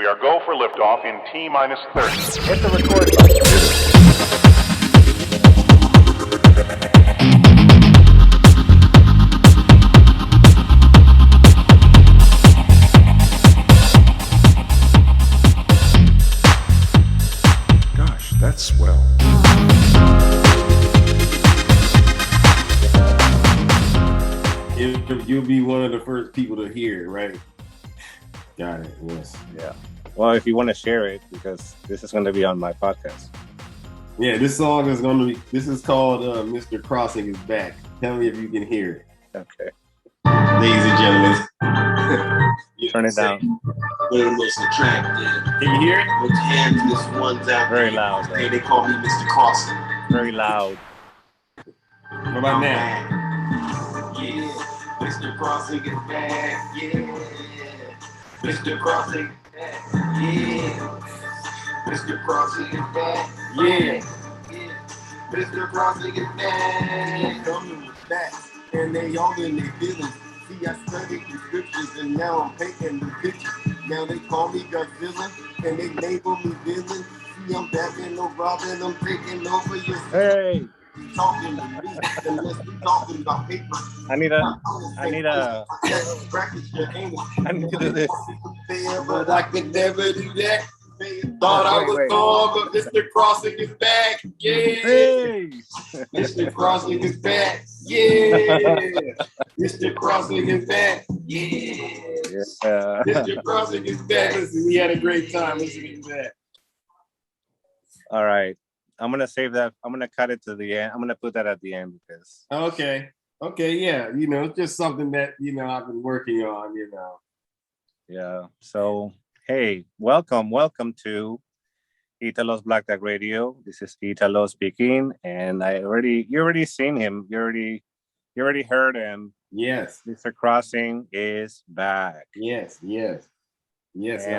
We are go for liftoff in T minus 30. Hit the record button. Gosh, that's swell. You'll be one of the first people to hear it, right? Got it. Yes. Yeah. Well, if you want to share it, because this is going to be on my podcast. Yeah, this song is going to be. This is called "Mr. Crossing Is Back." Tell me if you can hear it, Okay. ladies and gentlemen. Turn it down. One of the most attractive. Can you hear it? With hands, ones out Very there. loud. Hey, they call me Mr. Crossing. Very loud. What about now? Yeah, Mr. Crossing is back. Yeah, Mr. Crossing is back. Yeah, Mr. Crossing is back. Yeah. Mr. Crossing is back. Coming with that, and they all in their feelings. See, I studied the scriptures, and now I'm painting the picture. Now they call me Godzilla, and they label me villain. See, I'm Batman, no Robin, I'm taking over your Hey, talking to me, unless we talking about paper. I need to do this. But I could never do that. Thought I was Wait. gone, but Mr. Crossing is back. Yeah. Hey. Mr. Crossing is back. Yeah. Mr. Crossing is back. Yeah. Yeah. Mr. Crossing is back. Listen, we had a great time listening to that. All right. I'm going to save that. I'm going to cut it to the end. I'm going to put that at the end because. Okay. Yeah. It's just something that, I've been working on, Yeah. So, hey, welcome to Italo's Black Tag Radio. This is Italo speaking, and you already seen him. You already heard him. Yes. Mr. Crossing is back. Yes. And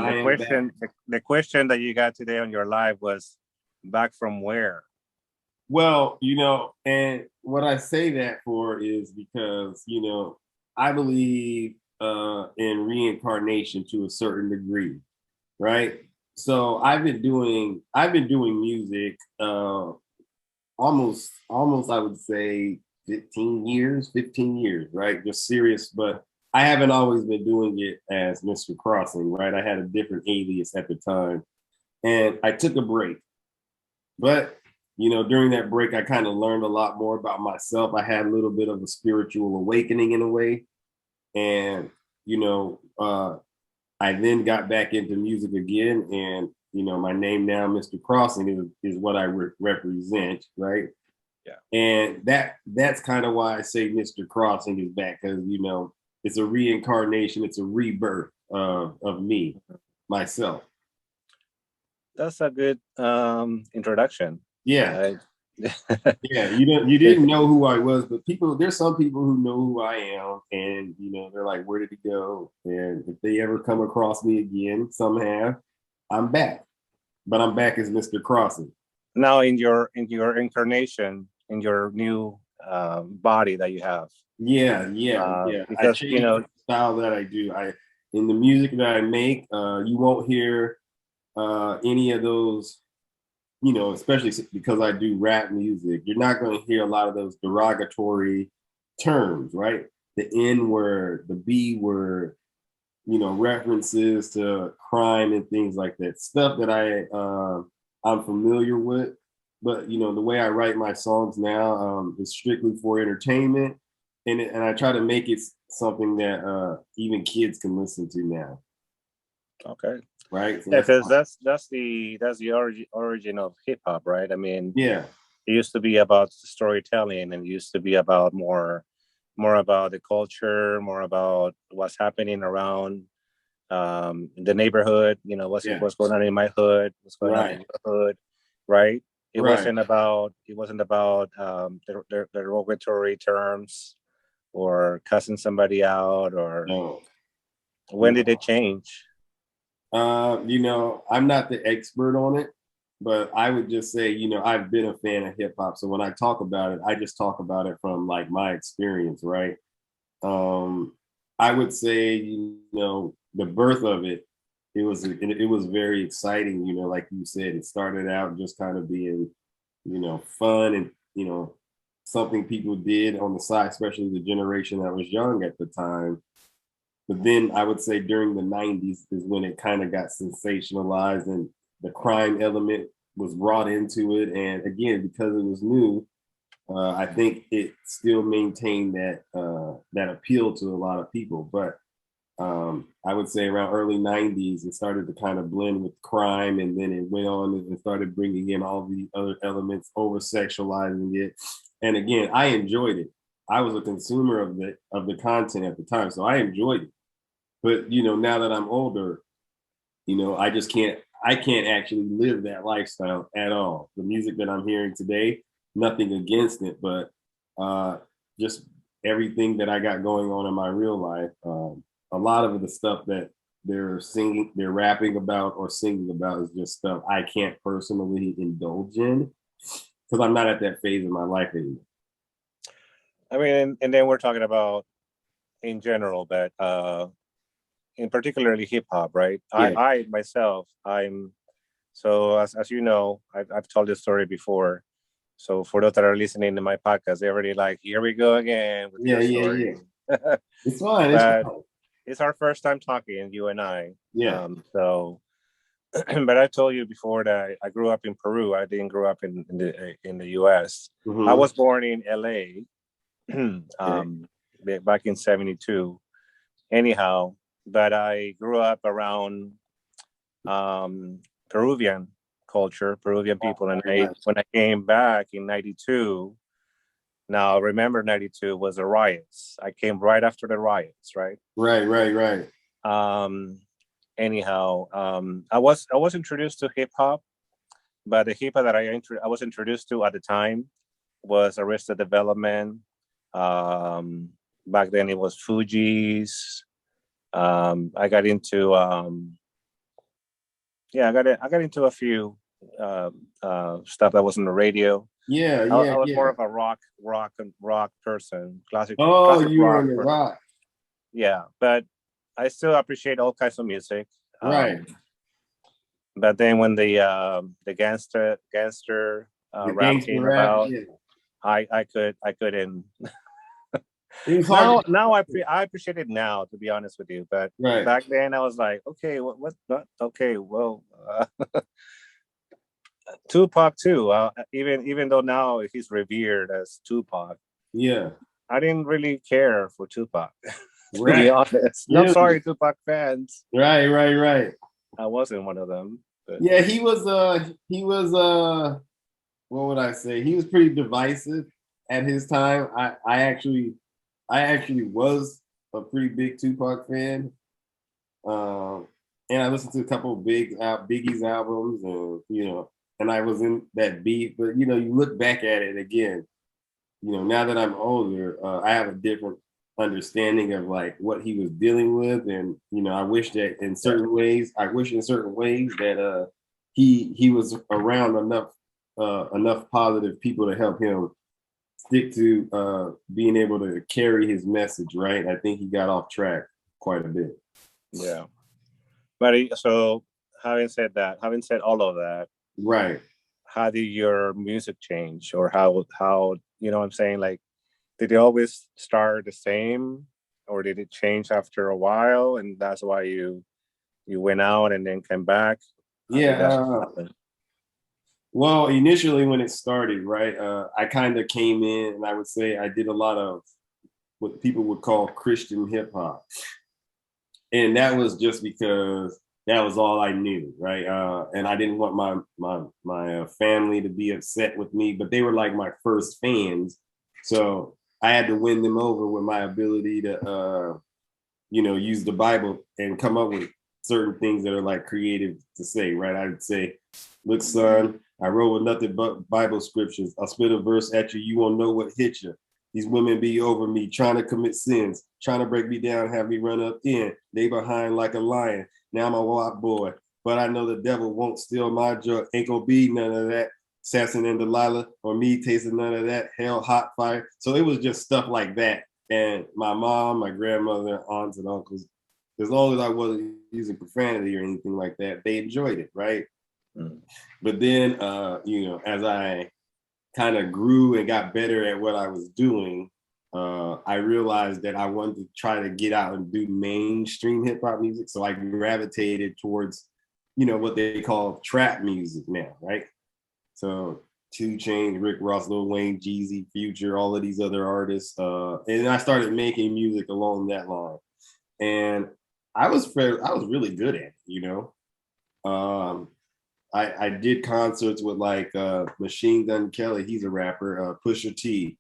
back. the question that you got today on your live was back from where? Well, and what I say that for is because, I believe in reincarnation to a certain degree, right? So I've been doing music almost I would say 15 years, right? Just serious, but I haven't always been doing it as Mr. Crossing, right? I had a different alias at the time, and I took a break. But during that break, I kind of learned a lot more about myself. I had a little bit of a spiritual awakening in a way. And, I then got back into music again. And, my name now, Mr. Crossing, is what I represent, right? Yeah. And that's kind of why I say Mr. Crossing is back, because, it's a reincarnation. It's a rebirth of me, myself. That's a good introduction. Yeah. Yeah, you didn't know who I was, but there's some people who know who I am, and they're like, where did he go? And if they ever come across me again, some have, I'm back. But I'm back as Mr. Crossing. Now in your incarnation, in your new body that you have. Yeah. Because I the style that I do. In the music that I make, you won't hear any of those. Especially because I do rap music, you're not going to hear a lot of those derogatory terms, right? The N word, the B word, references to crime and things like that. Stuff that I'm familiar with. But, the way I write my songs now is strictly for entertainment. And I try to make it something that even kids can listen to now. Okay. Right. So yeah, because that's the origin of hip hop, right? I mean, yeah, it used to be about storytelling, and it used to be about more about the culture, more about what's happening around the neighborhood. What's going on in my hood, what's going on in your hood, right? It wasn't about the derogatory terms or cussing somebody out or. No. When did it change? I'm not the expert on it, but I would just say, I've been a fan of hip hop. So when I talk about it, I just talk about it from like my experience, right? I would say, the birth of it it was very exciting. You know, like you said, it started out just kind of being, you know, fun and, you know, something people did on the side, especially the generation that was young at the time. But then I would say during the 90s is when it kind of got sensationalized and the crime element was brought into it. And again, because it was new, I think it still maintained that that appeal to a lot of people. But I would say around early 90s, it started to kind of blend with crime, and then it went on and started bringing in all the other elements, over sexualizing it. And again, I enjoyed it. I was a consumer of the content at the time, so I enjoyed it. But you know, now that I'm older, you know, I can't actually live that lifestyle at all. The music that I'm hearing today, nothing against it, but just everything that I got going on in my real life, a lot of the stuff that they're rapping about or singing about is just stuff I can't personally indulge in because I'm not at that phase of my life anymore. I mean, and then we're talking about in general, but in particularly hip hop, right? Yeah. I myself, I'm so as you know, I've told this story before. So for those that are listening to my podcast, they're already like, here we go again with Yeah, your yeah, story. yeah. It's fine. It's But fine. it's our first time talking, you and I. Yeah. So, but I told you before that I grew up in Peru. I didn't grow up in the U.S. Mhm. I was born in L.A. Back in '72. Anyhow, but I grew up around Peruvian culture, Peruvian people, and when I came back in '92. Now, remember, '92 was the riots. I came right after the riots, right? Right. Anyhow, I was introduced to hip hop, but the hip hop that I was introduced to at the time was Arrested Development. Back then it was Fugees. I got into I got into a few stuff that was on the radio. Yeah, I was yeah. more of a rock person, classic. Oh, classic you were rock on the person. rock. Yeah, but I still appreciate all kinds of music. Right. But then when the gangster The rap gangster came rap, about, yeah. I couldn't. It was hard. Now I appreciate it now, to be honest with you. But Right. back then I was like, okay, what? Okay, well, Tupac too. Even though now he's revered as Tupac, Yeah. I didn't really care for Tupac. To be Right. honest, Yeah. I'm sorry, Tupac fans. Right. I wasn't one of them. But Yeah, he was what would I say? He was pretty divisive at his time. I actually was a pretty big Tupac fan. And I listened to a couple of Biggie's albums, and you know, and I was in that beat. But you know, you look back at it again. You know, now that I'm older, I have a different understanding of like what he was dealing with, and you know, I wish in certain ways that he was around enough positive people to help him stick to being able to carry his message. Right, I think he got off track quite a bit. yeah. But so having said all of that, Right. how did your music change, or how you know what I'm saying? Like, did it always start the same, or did it change after a while, and that's why you went out and then came back? Yeah. Well, initially when it started, right, I kind of came in, and I would say I did a lot of what people would call Christian hip hop. And that was just because that was all I knew, right? And I didn't want my family to be upset with me, but they were like my first fans, so I had to win them over with my ability to, you know, use the Bible and come up with certain things that are like creative to say, right? I would say, look, son, I wrote with nothing but Bible scriptures. I'll spit a verse at you. You won't know what hit you. These women be over me, trying to commit sins, trying to break me down, have me run up in. They behind like a lion. Now I'm a wild boy, but I know the devil won't steal my joy. Ain't gonna be none of that. Samson and Delilah, or me tasting none of that. Hell, hot fire. So it was just stuff like that. And my mom, my grandmother, aunts and uncles, as long as I wasn't using profanity or anything like that, they enjoyed it, right? Mm. But then, as I kind of grew and got better at what I was doing, I realized that I wanted to try to get out and do mainstream hip hop music. So I gravitated towards, what they call trap music now, right? So 2 Chainz, Rick Ross, Lil Wayne, Jeezy, Future, all of these other artists. And I started making music along that line. And I was really good at it, I did concerts with like Machine Gun Kelly, he's a rapper, Pusha T.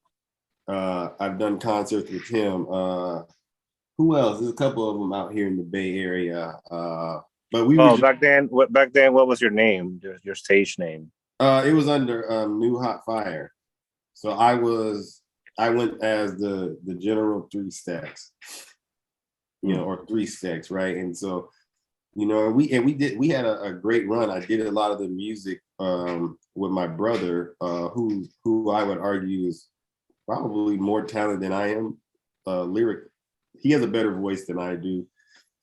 I've done concerts with him. Who else? There's a couple of them out here in the Bay Area. But we were just, back then, what was your name? Your stage name? it was under New Hot Fire. So I went as the General Three Stacks, or Three Stacks, right? And so, we had a great run. I did a lot of the music with my brother, who I would argue is probably more talented than I am. Lyric, he has a better voice than I do.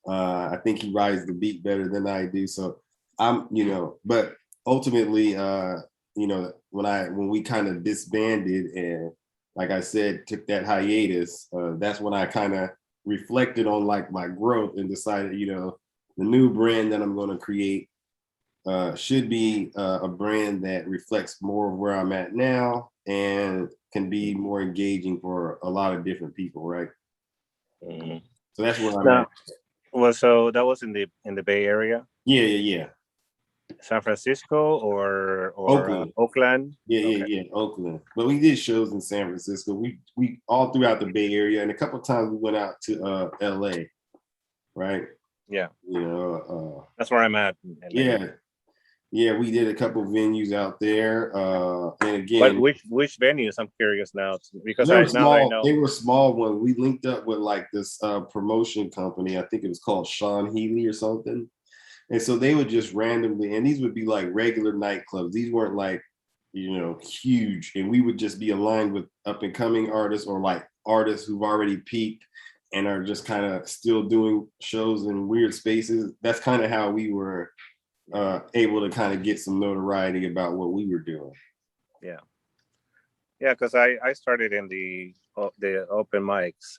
I think he rides the beat better than I do. So but ultimately, when we kind of disbanded and, like I said, took that hiatus, that's when I kind of reflected on like my growth and decided, the new brand that I'm going to create should be a brand that reflects more of where I'm at now and can be more engaging for a lot of different people, right? Mm. So that's where I'm Now, at. well, so that was in the Bay Area, Yeah. San Francisco or Oakland. Oakland. Yeah, Oakland. But we did shows in San Francisco. We all throughout the Bay Area, and a couple of times we went out to LA, right? Yeah, You that's where I'm at. in LA. yeah, we did a couple of venues out there. And But again, which venues? I'm curious now because they were now that I small. know. They were small ones. We linked up with like this promotion company. I think it was called Sean Healy or something. And so they would just randomly, and these would be like regular nightclubs. These weren't like, huge. And we would just be aligned with up and coming artists or like artists who've already peaked and are just kind of still doing shows in weird spaces. That's kind of how we were able to kind of get some notoriety about what we were doing. Yeah, because I started in the open mics.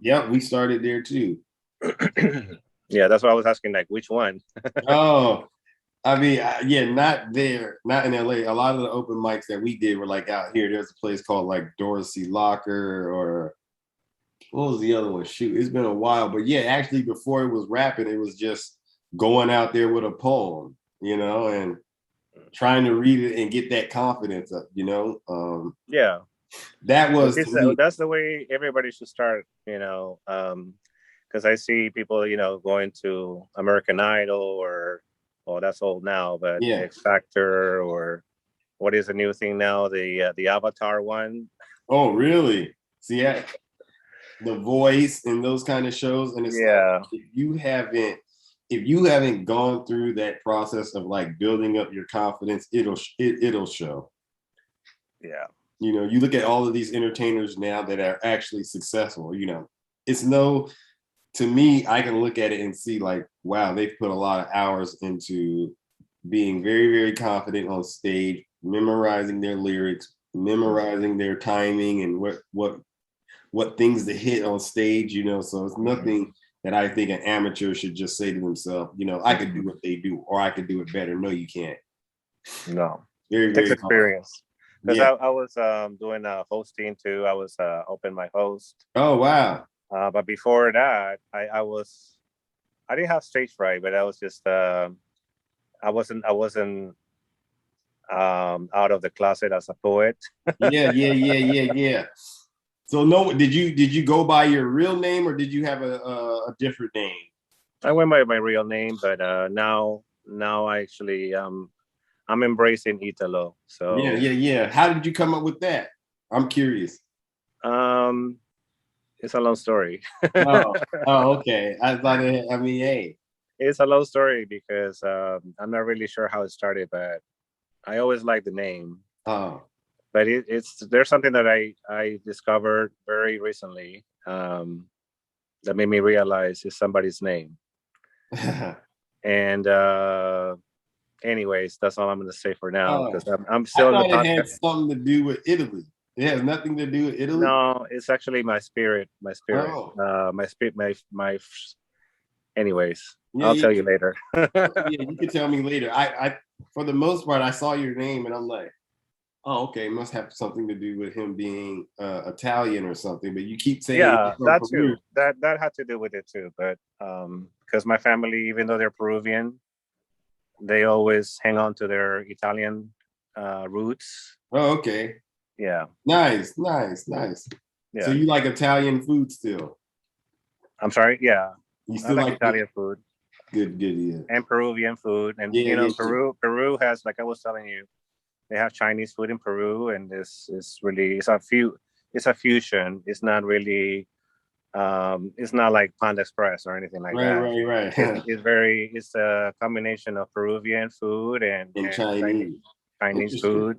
Yeah, we started there too. Yeah, that's why I was asking, like, which one? Oh, I mean, not there, not in LA. A lot of the open mics that we did were like out here. There's a place called like Dorsey Locker, or what was the other one? Shoot, it's been a while. But yeah, actually, before it was rapping, it was just going out there with a poem, and trying to read it and get that confidence up, Yeah, That was that's the way everybody should start, because I see people, going to American Idol or, well, that's old now, but Yeah. X Factor, or what is the new thing now, the Avatar one. Oh, really? See, The Voice and those kind of shows, and it's like, if you haven't gone through that process of like building up your confidence, it'll show. Yeah. You look at all of these entertainers now that are actually successful. To me, I can look at it and see like, wow, they've put a lot of hours into being very, very confident on stage, memorizing their lyrics, memorizing their timing, and what things to hit on stage. So it's nothing that I think an amateur should just say to themselves, I could do what they do, or I could do it better. No, you can't. No. Very, It takes very experience. Because Yeah. I was doing hosting too. I was open mic host. Oh, wow. But before that, I didn't have stage fright, but I was just I wasn't out of the closet as a poet. Yeah. So no, did you go by your real name, or did you have a different name? I went by my real name, but now I actually I'm embracing Italo. So Yeah. How did you come up with that? I'm curious. It's a long story. Oh, okay. Hey. It's a long story because I'm not really sure how it started, but I always liked the name. Oh. But there's something that I discovered very recently. that made me realize is somebody's name. And anyways, that's all I'm going to say for now because I'm I still in the thought it had podcast. something to do with Italy. It has nothing to do with Italy. No, it's actually my spirit. Oh. My spirit. My. Anyways, Yeah, I'll tell you can- later. yeah, you can tell me later. I, for the most part, I saw your name and I'm like, oh, okay, it must have something to do with him being Italian or something. But you keep saying Yeah, he's from that Peru. too. That had to do with it too. But because my family, even though they're Peruvian, they always hang on to their Italian roots. Oh, okay. Yeah, Nice, nice, nice. yeah. So you like Italian food still? I'm sorry. Yeah, You I still like like Italian food good, yeah. and Peruvian food, and Yeah, yeah, Peru has, like I was telling you, they have Chinese food in Peru, and this is really it's a fusion. It's not really it's not like Panda Express or anything like that. Right. It's a combination of Peruvian food and Chinese. Chinese Interesting. food.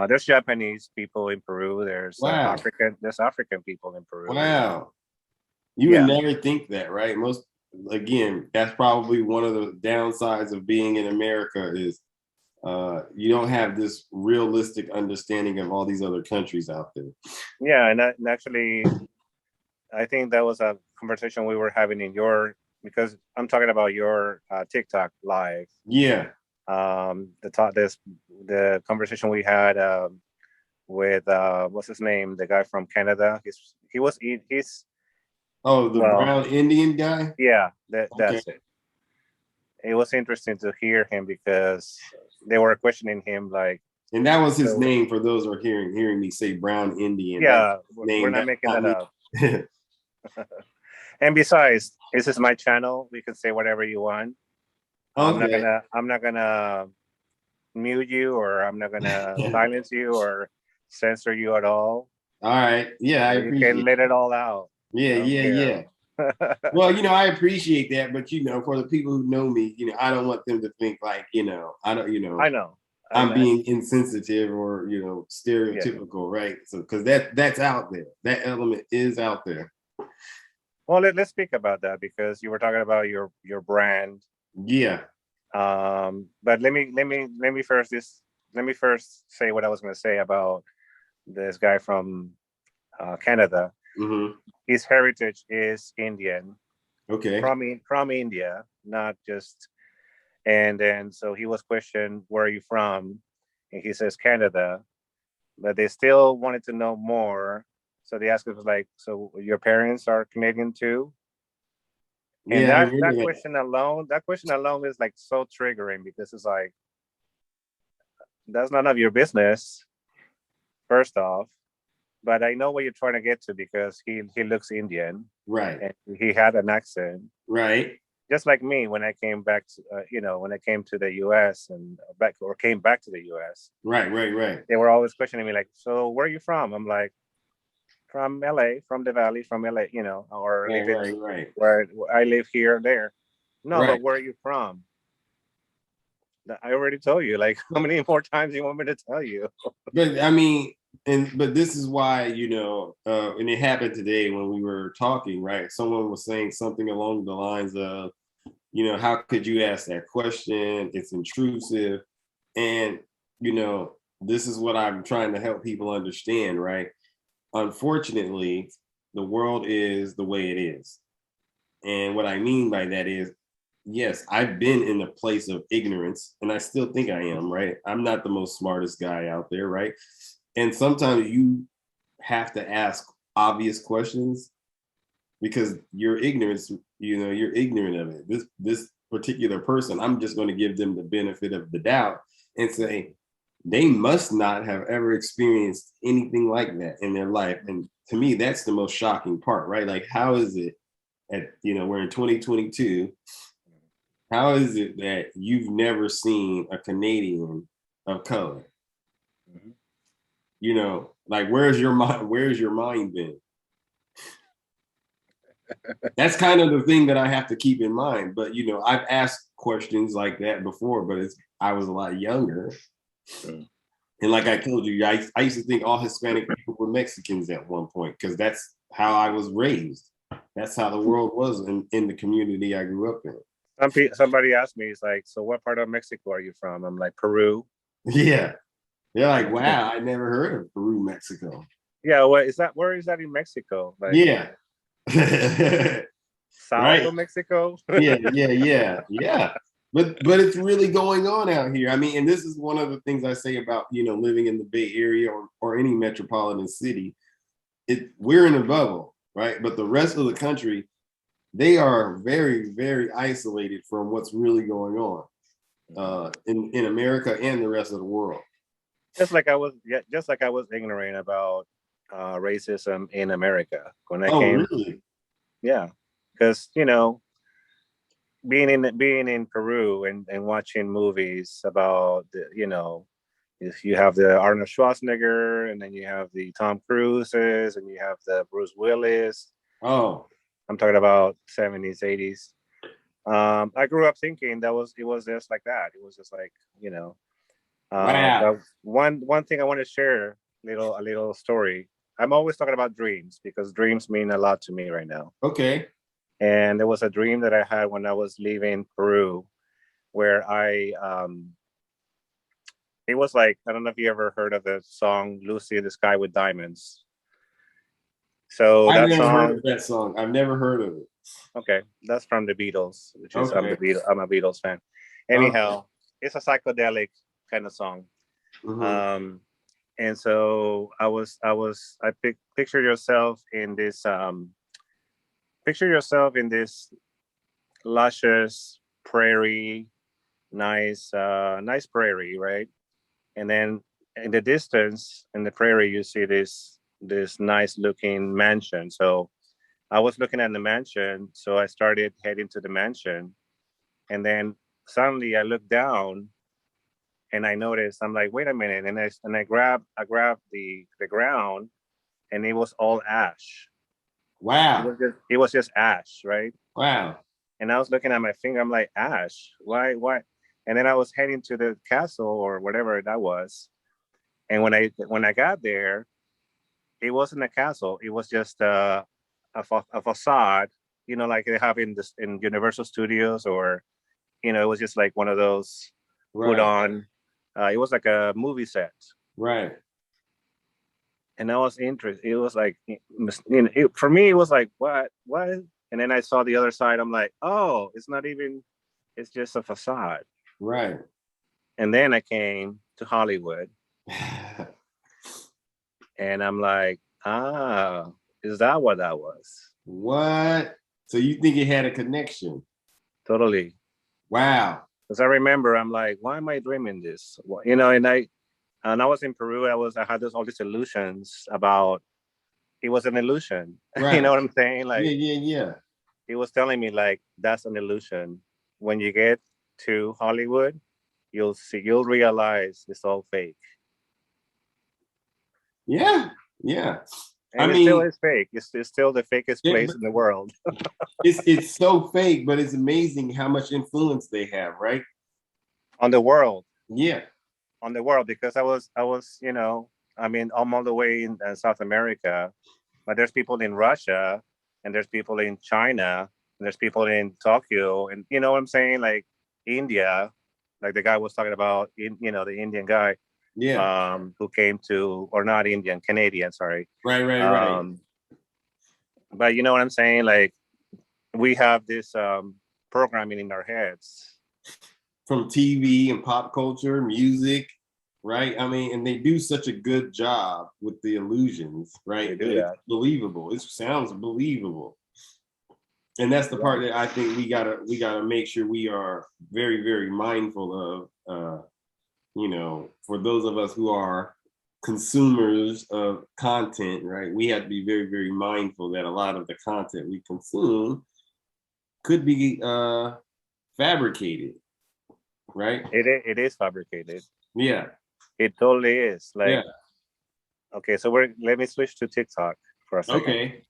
There's Japanese people in Peru. There's Wow. African people in Peru. Wow. You Yeah. would never think that, right? Again, that's probably one of the downsides of being in America is you don't have this realistic understanding of all these other countries out there. Yeah, and actually, I think that was a conversation we were having because I'm talking about your TikTok live. Yeah. The conversation we had with what's his name, the guy from Canada. He's Oh, the brown Indian guy? Yeah, that's it. It was interesting to hear him because they were questioning him like. And that was his name for those who are hearing me say brown Indian. Yeah, we're not making that up. And besides, this is my channel. We can say whatever you want. Okay. I'm not gonna mute you, or I'm not gonna silence you or censor you at all. All right. Yeah, I appreciate You can let it all out. Yeah. Well, I appreciate that, but for the people who know me, I don't want them to think like, I don't, I know. I'm being insensitive or stereotypical, right? So because that's out there. That element is out there. Well, let's speak about that because you were talking about your brand. Yeah. But let me first say what I was going to say about this guy from Canada. Mm-hmm. His heritage is Indian. Okay. From India, not just. And then so he was questioned, "Where are you from?" And he says Canada, but they still wanted to know more. So they asked him like, "So your parents are Canadian too?" And that question alone is like so triggering because it's like that's none of your business. First off, but I know what you're trying to get to because he looks Indian, right? And he had an accent, right? Just like me when I came back to, when I came to the U.S. and came back to the U.S. Right. They were always questioning me like, "So where are you from?" I'm like, "From LA, from the Valley, from LA, or right. Where I live here or there." No, right. But where are you from? I already told you. Like, how many more times do you want me to tell you? But I mean, but this is why, and it happened today when we were talking, right? Someone was saying something along the lines of, how could you ask that question? It's intrusive. And, this is what I'm trying to help people understand, right? Unfortunately, the world is the way it is. And what I mean by that is, yes, I've been in a place of ignorance, and I still think I am, right? I'm not the most smartest guy out there, right? And sometimes you have to ask obvious questions because you're ignorant of it. This particular person, I'm just going to give them the benefit of the doubt and say, they must not have ever experienced anything like that in their life. And to me, that's the most shocking part, right? Like, how is it we're in 2022. How is it that you've never seen a Canadian of color? Mm-hmm. Like, where's your mind been? That's kind of the thing that I have to keep in mind. But, I've asked questions like that before, but I was a lot younger. Mm. And like I told you, I used to think all Hispanic people were Mexicans at one point because that's how I was raised. That's how the world was in the community I grew up in. Somebody asked me, it's like, so what part of Mexico are you from? I'm like, Peru. Yeah. They're like, wow, I never heard of Peru, Mexico. Yeah, what is that? Where is that in Mexico? Like, Yeah. south Right. of Mexico? Yeah. But it's really going on out here. I mean, and this is one of the things I say about, living in the Bay Area or any metropolitan city. We're in a bubble, right? But the rest of the country, they are very, very isolated from what's really going on in America and the rest of the world. Just like I was ignorant about racism in America when I came. Really? Yeah, because being in Peru and watching movies about if you have the Arnold Schwarzenegger and then you have the Tom Cruises and you have the Bruce Willis. Oh, I'm talking about 70s, 80s. I grew up thinking it was just like that. It was just like, wow. one thing I want to share, a little story. I'm always talking about dreams because dreams mean a lot to me right now. Okay. And there was a dream that I had when I was leaving Peru, where it was like, I don't know if you ever heard of the song "Lucy in the Sky with Diamonds." So I've that never song, heard of that song. I've never heard of it. okay, that's from the Beatles, which is I'm Okay. a Beatles fan. Anyhow, it's a psychedelic kind of song. Mhm. And so picture yourself in this luscious prairie, nice prairie, right? And then in the distance, in the prairie, you see this nice looking mansion. So I was looking at the mansion, so I started heading to the mansion, and then suddenly I looked down, and I noticed, I'm like, wait a minute, and I grabbed the ground, and it was all ash. Wow. It was just ash, right? Wow. And I was looking at my finger. I'm like, ash, why? And then I was heading to the castle or whatever that was. And when I got there, it wasn't a castle. It was just a facade, like they have in Universal Studios, or it was just like one of those put Right. on. It was like a movie set. Right. And I was interested. It was like, for me, it was like, what? And then I saw the other side. I'm like, oh, it's not even. It's just a facade. Right. And then I came to Hollywood, and I'm like, is that what that was? What? So you think it had a connection? Totally. Wow. Because I remember, I'm like, why am I dreaming this? And I was in Peru. I had all these illusions about it was an illusion. Right. You know what I'm saying? Like, Yeah. it was telling me like that's an illusion. When you get to Hollywood, you'll realize it's all fake. Yeah. And it still is fake. It's still the fakest place in the world. it's so fake, but it's amazing how much influence they have, right? On the world. Yeah. On the world, because I was, I'm all the way in South America, but there's people in Russia, and there's people in China, and there's people in Tokyo, and you know what I'm saying, like India, like the guy was talking about, the Indian guy, Yeah. who came to, or not Indian, Canadian, sorry. Right. But you know what I'm saying, like we have this programming in our heads. From TV and pop culture, music, right? I mean, and they do such a good job with the illusions, right? They do that. It's believable. It sounds believable. And that's the part that I think we gotta make sure we are very, very mindful of. For those of us who are consumers of content, right? We have to be very, very mindful that a lot of the content we consume could be fabricated. Right? It is fabricated. Yeah. It totally is. Like, yeah. Okay, so let me switch to TikTok for a second. Okay.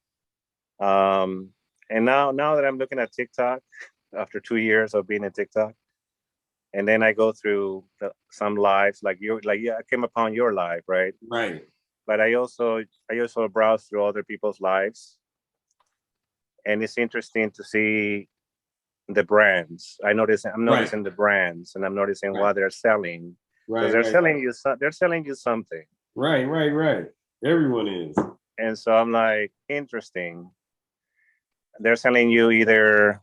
And now that I'm looking at TikTok after 2 years of being in TikTok, and then I go through some lives, I came upon your live, right? Right. But I also browse through other people's lives, and it's interesting to see the brands. I'm noticing the brands, and I'm noticing what they're selling. Because they're selling you something. Right. Everyone is. And so I'm like, interesting. They're selling you either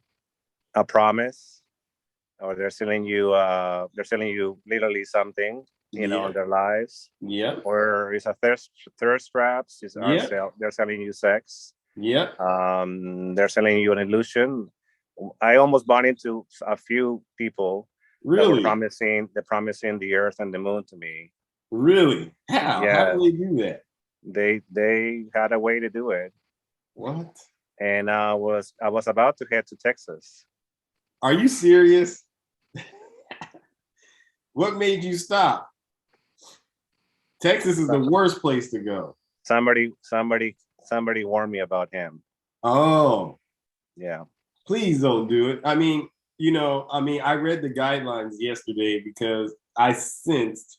a promise, or they're selling you literally something, you know, in their lives. Yep. Or it's a thirst traps. They're selling you sex. Yep. They're selling you an illusion. I almost bought into a few people that were promising the earth and the moon to me. Really? How? Yeah. How do they do that? They had a way to do it. What? And I was about to head to Texas. Are you serious? What made you stop? Texas is the worst place to go. Somebody warned me about him. Oh. Yeah. Please don't do it. I mean, I read the guidelines yesterday because I sensed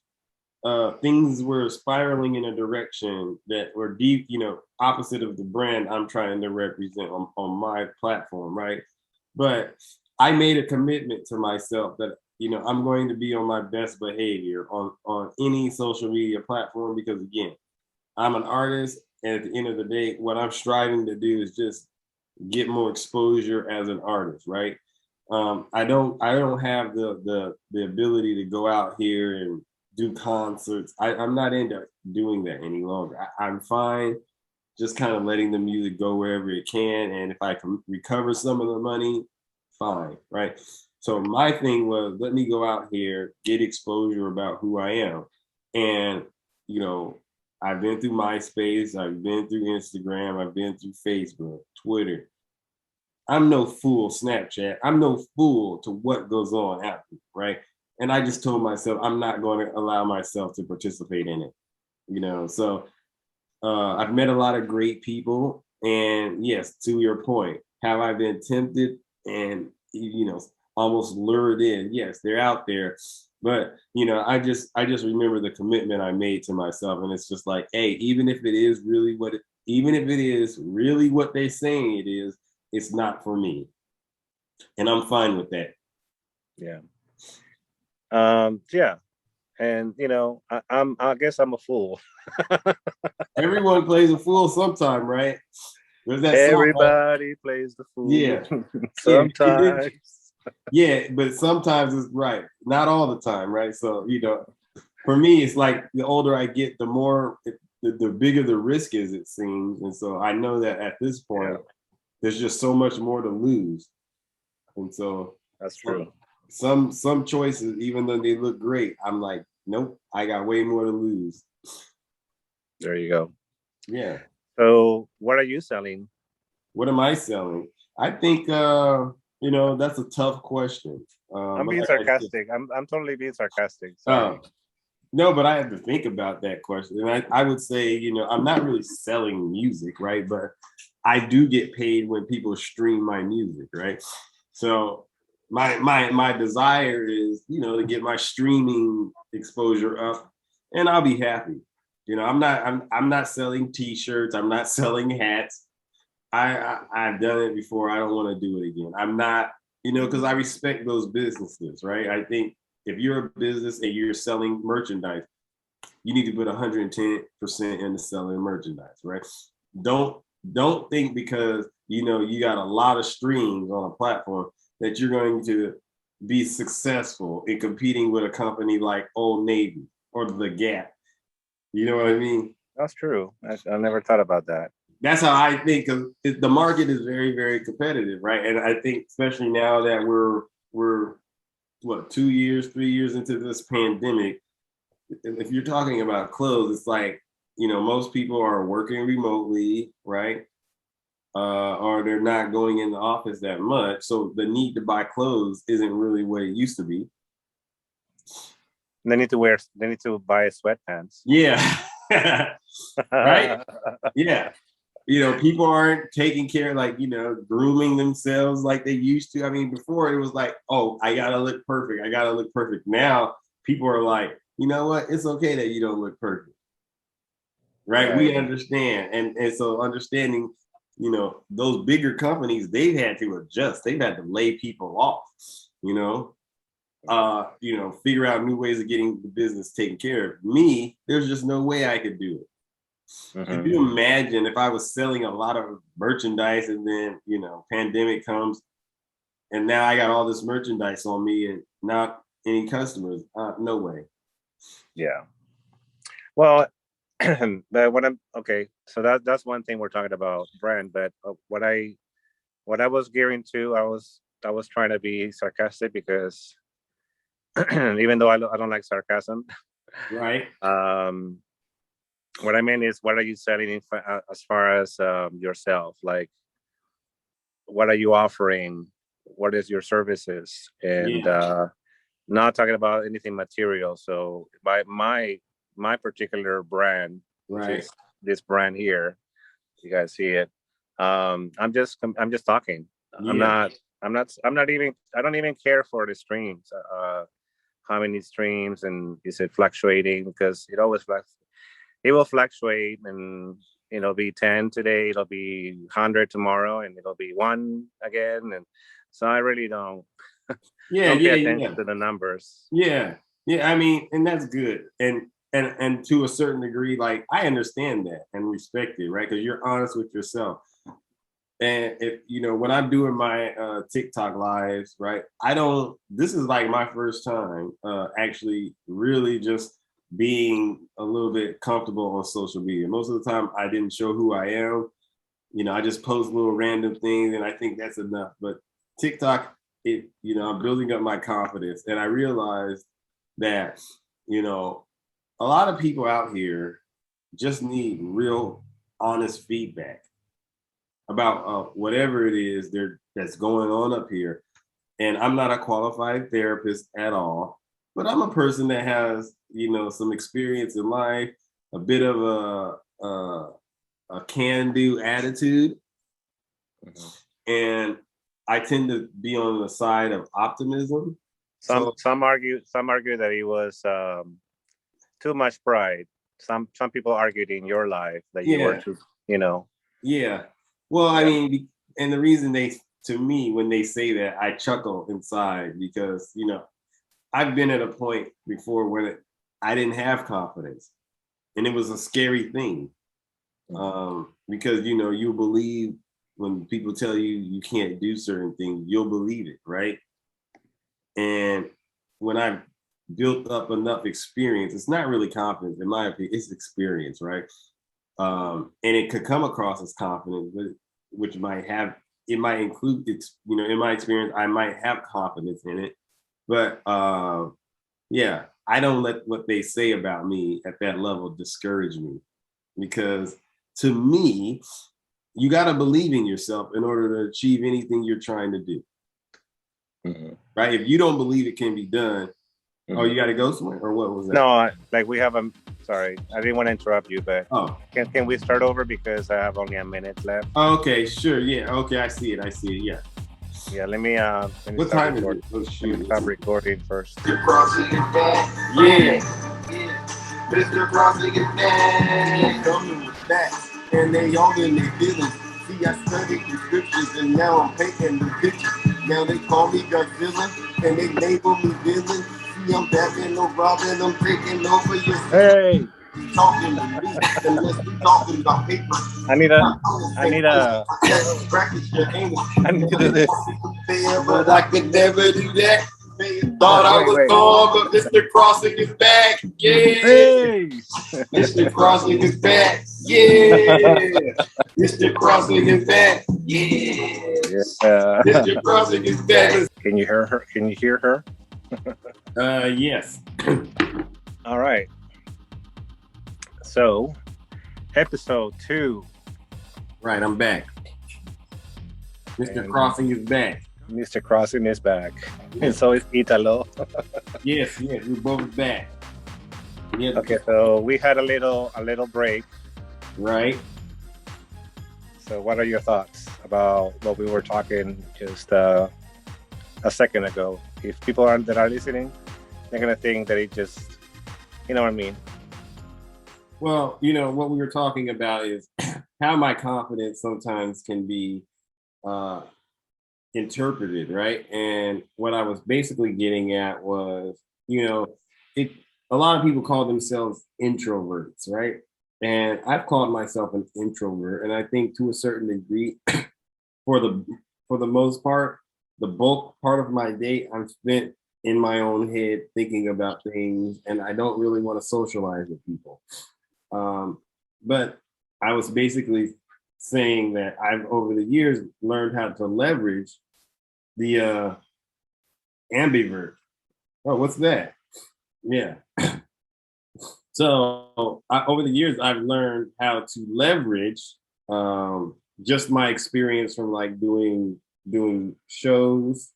things were spiraling in a direction that were deep, opposite of the brand I'm trying to represent on my platform, right? But I made a commitment to myself that, I'm going to be on my best behavior on any social media platform because, again, I'm an artist, and at the end of the day, what I'm striving to do is just get more exposure as an artist, right? I don't have the ability to go out here and do concerts. I'm not into doing that any longer. I'm fine just kind of letting the music go wherever it can, and if I can recover some of the money, fine, right? So my thing was, let me go out here, get exposure about who I am. And, I've been through MySpace, I've been through Instagram, I've been through Facebook, Twitter. I'm no fool, Snapchat. I'm no fool to what goes on out there, right? And I just told myself I'm not going to allow myself to participate in it, So I've met a lot of great people, and yes, to your point, have I been tempted and almost lured in? Yes, they're out there, but I just remember the commitment I made to myself, and it's just like, hey, even if it is really what they're saying it is, it's not for me, and I'm fine with that. Yeah. Yeah. And I guess I'm a fool. Everyone plays a fool sometime, right? There's that Everybody plays the fool. Yeah. Sometimes. Yeah, but sometimes it's right. Not all the time, right? So, for me, it's like the older I get, the more, the bigger the risk is, it seems. And so I know that at this point, there's just so much more to lose. And so that's true. Some choices, even though they look great, I'm like, nope, I got way more to lose. There you go. Yeah. So what are you selling? What am I selling? I think that's a tough question. I'm being sarcastic. I'm totally being sarcastic. No, but I have to think about that question. And I would say, I'm not really selling music, right? But I do get paid when people stream my music, right? So my desire is, to get my streaming exposure up, and I'll be happy. I'm not selling T-shirts. I'm not selling hats. I've done it before. I don't want to do it again. I'm not, because I respect those businesses, right? I think if you're a business and you're selling merchandise, you need to put 110% into selling merchandise, right? Don't think because you got a lot of streams on a platform that you're going to be successful in competing with a company like Old Navy or The Gap. You know what I mean? That's true. I never thought about that. That's how I think, because the market is very, very competitive, right? And I think especially now that we're 3 years into this pandemic, if you're talking about clothes, it's like, most people are working remotely, right? Or they're not going in the office that much. So the need to buy clothes isn't really what it used to be. They need to buy sweatpants. Yeah. Right? Yeah. People aren't taking care, grooming themselves like they used to. I mean, before it was like, oh, I gotta look perfect. Now people are like, you know what? It's okay that you don't look perfect. Right? We understand. And so understanding, those bigger companies, they've had to adjust. They've had to lay people off, figure out new ways of getting the business taken care of. Me, there's just no way I could do it. Mhm. Could you imagine if I was selling a lot of merchandise and then, pandemic comes and now I got all this merchandise on me and not any customers? No way. Yeah. Well, but so that's one thing we're talking about brand, but what I was gearing to, I was trying to be sarcastic because even though I don't like sarcasm, Right. what I mean is, what are you selling as far as yourself? Like, what are you offering? What is your services? And not talking about anything material. So by my particular brand, which Right. is this brand here, you guys see it. I'm just talking. Yeah. I'm not even, I don't even care for the streams. How many streams and is it fluctuating? Because it always it will fluctuate, and it'll be 10 today, it'll be 100 tomorrow, and it'll be 1 again. And so I really don't pay attention to the numbers. Yeah. I mean, and that's good. And to a certain degree, like, I understand that and respect it, right? Because you're honest with yourself. And if when I'm doing my TikTok lives, right, this is like my first time actually really just being a little bit comfortable on social media. Most of the time I didn't show who I am. I just post little random things, and I think that's enough. But TikTok, I'm building up my confidence, and I realized that, a lot of people out here just need real honest feedback about whatever it is that's going on up here. And I'm not a qualified therapist at all, but I'm a person that has, some experience in life, a bit of a can-do attitude. Mhm. And I tend to be on the side of optimism. Some argue that it was too much pride. Some people argued in your life that you were too, Yeah. Well, I mean, and the reason when they say that, I chuckle inside because, I've been at a point before when I didn't have confidence, and it was a scary thing. Because, you believe when people tell you you can't do certain things, you'll believe it, right? And when I've built up enough experience, it's not really confidence, in my opinion, it's experience, right? And it could come across as confidence, but which might include, in my experience, I might have confidence in it. But I don't let what they say about me at that level discourage me, because to me, you got to believe in yourself in order to achieve anything you're trying to do. Mm-hmm. Right? If you don't believe it can be done, oh, you got to go somewhere, or what was that? No, like we have sorry, I didn't want to interrupt you, but can we start over because I have only a minute left? Okay, sure, yeah, okay, I see it, yeah. Yeah, let me what time is it? Oh, shoot. Let me stop recording first. Mr. Crossing is back. Yeah. Mr. Crossing is back. Coming with facts, and they all in their feelings. See, I studied the scriptures, and now I'm painting the pictures. Now they call me Godzilla, and they label me villain. See, I'm back in no Robin, I'm taking over your. Hey. Talking to me, unless we talking about paper. I need to do this. But I could never do that. Thought I was gone, but Mr. Crossing is back. Yeah. Hey. Mr. Crossing is back. Yeah. Mr. Crossing is back. Yeah. Mr. Crossing is back. Can you hear her? Can you hear her? Yes. All right. So, episode 2. Right, I'm back. Mr. Crossing is back. Mr. Crossing is back. And so is Italo. Yes, we're both back. Yeah. Okay, so we had a little break. Right. So what are your thoughts about what we were talking just a second ago? If people that are listening, they're gonna think that it just, you know what I mean? Well, what we were talking about is, how my confidence sometimes can be interpreted, right? And what I was basically getting at was, it. A lot of people call themselves introverts, right? And I've called myself an introvert, and I think to a certain degree, for the for the most part, the bulk part of my day I'm spent in my own head thinking about things, and I don't really want to socialize with people. But I was basically saying that I've over the years learned how to leverage the ambivert. Oh, what's that? Yeah. So over the years, I've learned how to leverage just my experience from like doing shows,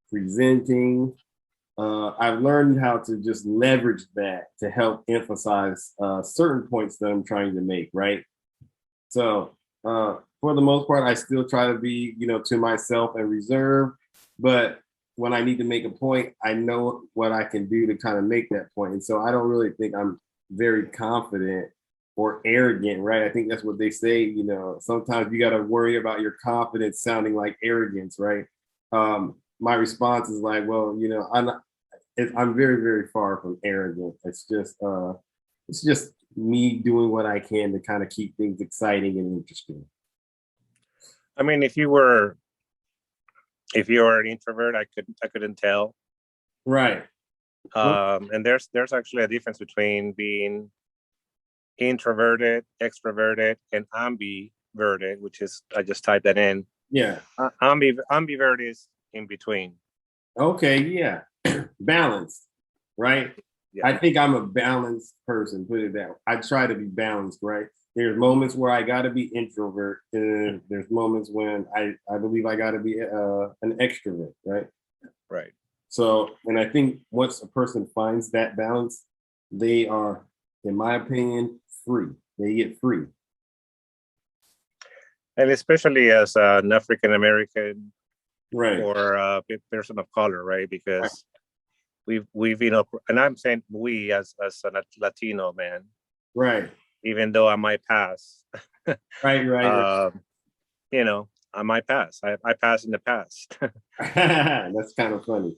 presenting. I've learned how to just leverage that to help emphasize certain points that I'm trying to make, right? So for the most part, I still try to be, to myself and reserved. But when I need to make a point, I know what I can do to kind of make that point. And so I don't really think I'm very confident or arrogant, right? I think that's what they say, sometimes you got to worry about your confidence sounding like arrogance, right? My response is like, well, I'm very, very far from arrogant. It's just me doing what I can to kind of keep things exciting and interesting. I mean, if you were an introvert, I couldn't tell. Right. And there's actually a difference between being introverted, extroverted, and ambiverted, which is I just typed that in. Yeah. Ambivert is in between. Okay. Yeah. Balanced. Right. Yeah. I think I'm a balanced person. Put it that way. I try to be balanced. Right. There's moments where I got to be introvert, and there's moments when I believe I got to be an extrovert. Right. Right. So, and I think once a person finds that balance, they are, in my opinion, free. They get free. And especially as an African American, right, or a person of color, right? Because we've been up, and I'm saying we as a Latino man, right, even though I might pass, right. I might pass. I pass in the past. That's kind of funny.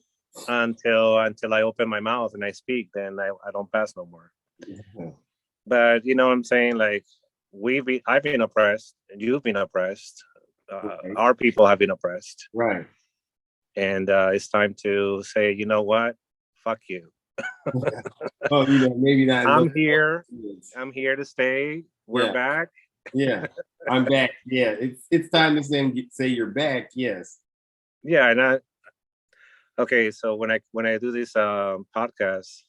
until I open my mouth and I speak, then I don't pass no more. Mm-hmm. But you know what I'm saying? Like I've been oppressed, and you've been oppressed. Okay. Our people have been oppressed, Right. and it's time to say, you know what? Fuck you. Oh, maybe not. I'm here. I'm here to stay. We're back. Yeah, I'm back. Yeah, it's time to say you're back. Yes. Yeah, and okay. So when I do this podcast,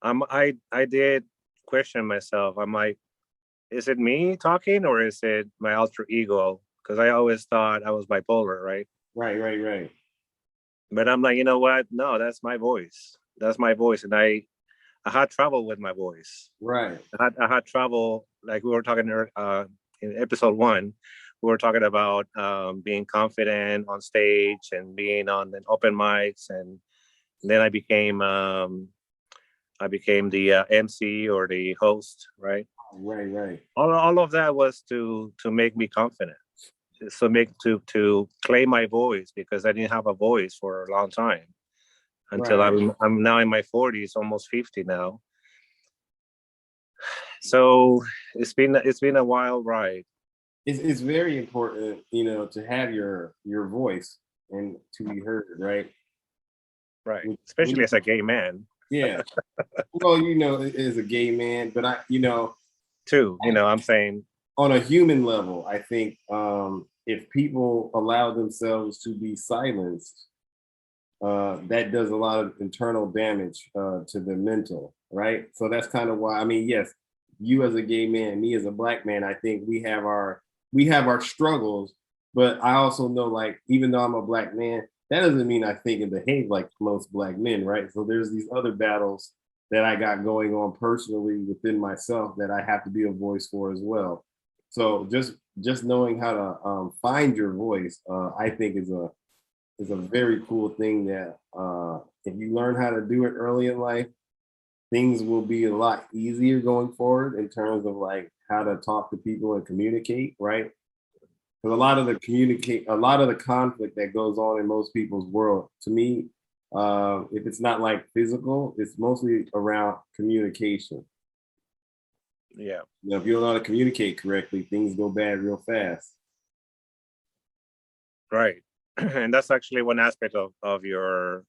I did question myself. I'm like, is it me talking or is it my alter ego? Because I always thought I was bipolar, right? Right. But I'm like, you know what? No, that's my voice. That's my voice, and I had trouble with my voice. Right. I had trouble, like we were talking in episode 1. We were talking about being confident on stage and being on the open mics, and then I became the MC or the host, right? Right. All of that was to make me confident, so to claim my voice, because I didn't have a voice for a long time until I'm now in my 40s, almost 50 now. So it's been a wild ride. It's very important, to have your voice and to be heard, right? Right. Especially as a gay man. Yeah. Well, as a gay man, but too, I'm saying on a human level, I think if people allow themselves to be silenced, that does a lot of internal damage to the mental, right? So that's kind of why, yes, you as a gay man, me as a black man, I think we have our struggles, but I also know, like, even though I'm a black man, that doesn't mean I think and behave like most black men, right? So there's these other battles that I got going on personally within myself that I have to be a voice for as well. So just knowing how to find your voice, I think is a very cool thing that if you learn how to do it early in life, things will be a lot easier going forward in terms of like how to talk to people and communicate, right? Because a lot of the conflict that goes on in most people's world, to me, if it's not like physical, it's mostly around communication. Yeah. You know, if you don't know how to communicate correctly, things go bad real fast. Right. And that's actually one aspect of your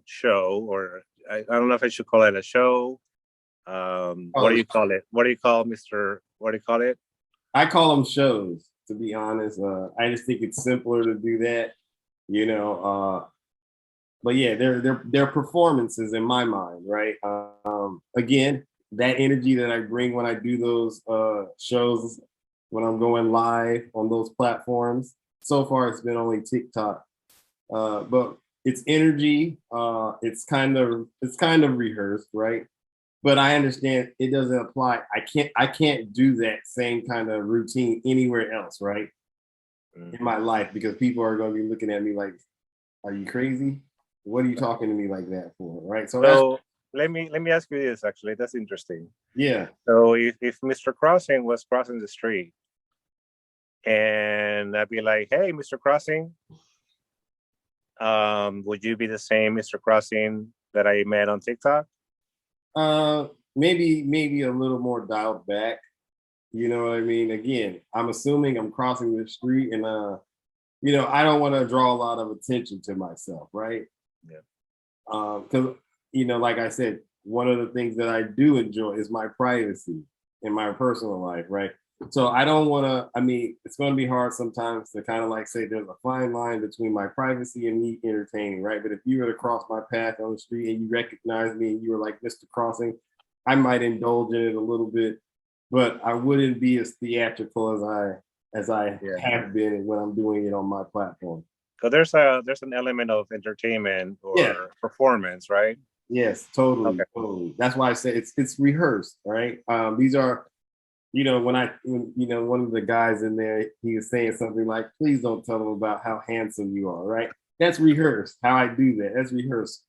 show, or I don't know if I should call it a show. What do you call it? What do you call what do you call it? I call them shows, to be honest. I just think it's simpler to do that, you know. But yeah, they're performances in my mind, right? Again, that energy that I bring when I do those shows, when I'm going live on those platforms. So far, it's been only TikTok, but it's energy. It's kind of rehearsed, right? But I understand it doesn't apply. I can't do that same kind of routine anywhere else, right? In my life, because people are going to be looking at me like, "Are you crazy? What are you talking to me like that for?" Right? So let me ask you this. Actually, that's interesting. Yeah. So if Mr. Crossing was crossing the street, and I'd be like, "Hey, Mr. Crossing, would you be the same Mr. Crossing that I met on TikTok?" Maybe a little more dialed back. You know what I mean? Again, I'm assuming I'm crossing the street, and I don't want to draw a lot of attention to myself, right? Yeah. Because like I said, one of the things that I do enjoy is my privacy in my personal life, right? So I don't want to. I mean, it's going to be hard sometimes to kind of like say there's a fine line between my privacy and me entertaining, right? But if you were to cross my path on the street and you recognize me and you were like Mr. Crossing, I might indulge in it a little bit, but I wouldn't be as theatrical as I have been when I'm doing it on my platform. So there's an element of entertainment or performance, right? Yes, totally, totally. That's why I say it's rehearsed, right? These are, when one of the guys in there, he was saying something like, "Please don't tell them about how handsome you are," right? That's rehearsed. How I do that, that's rehearsed.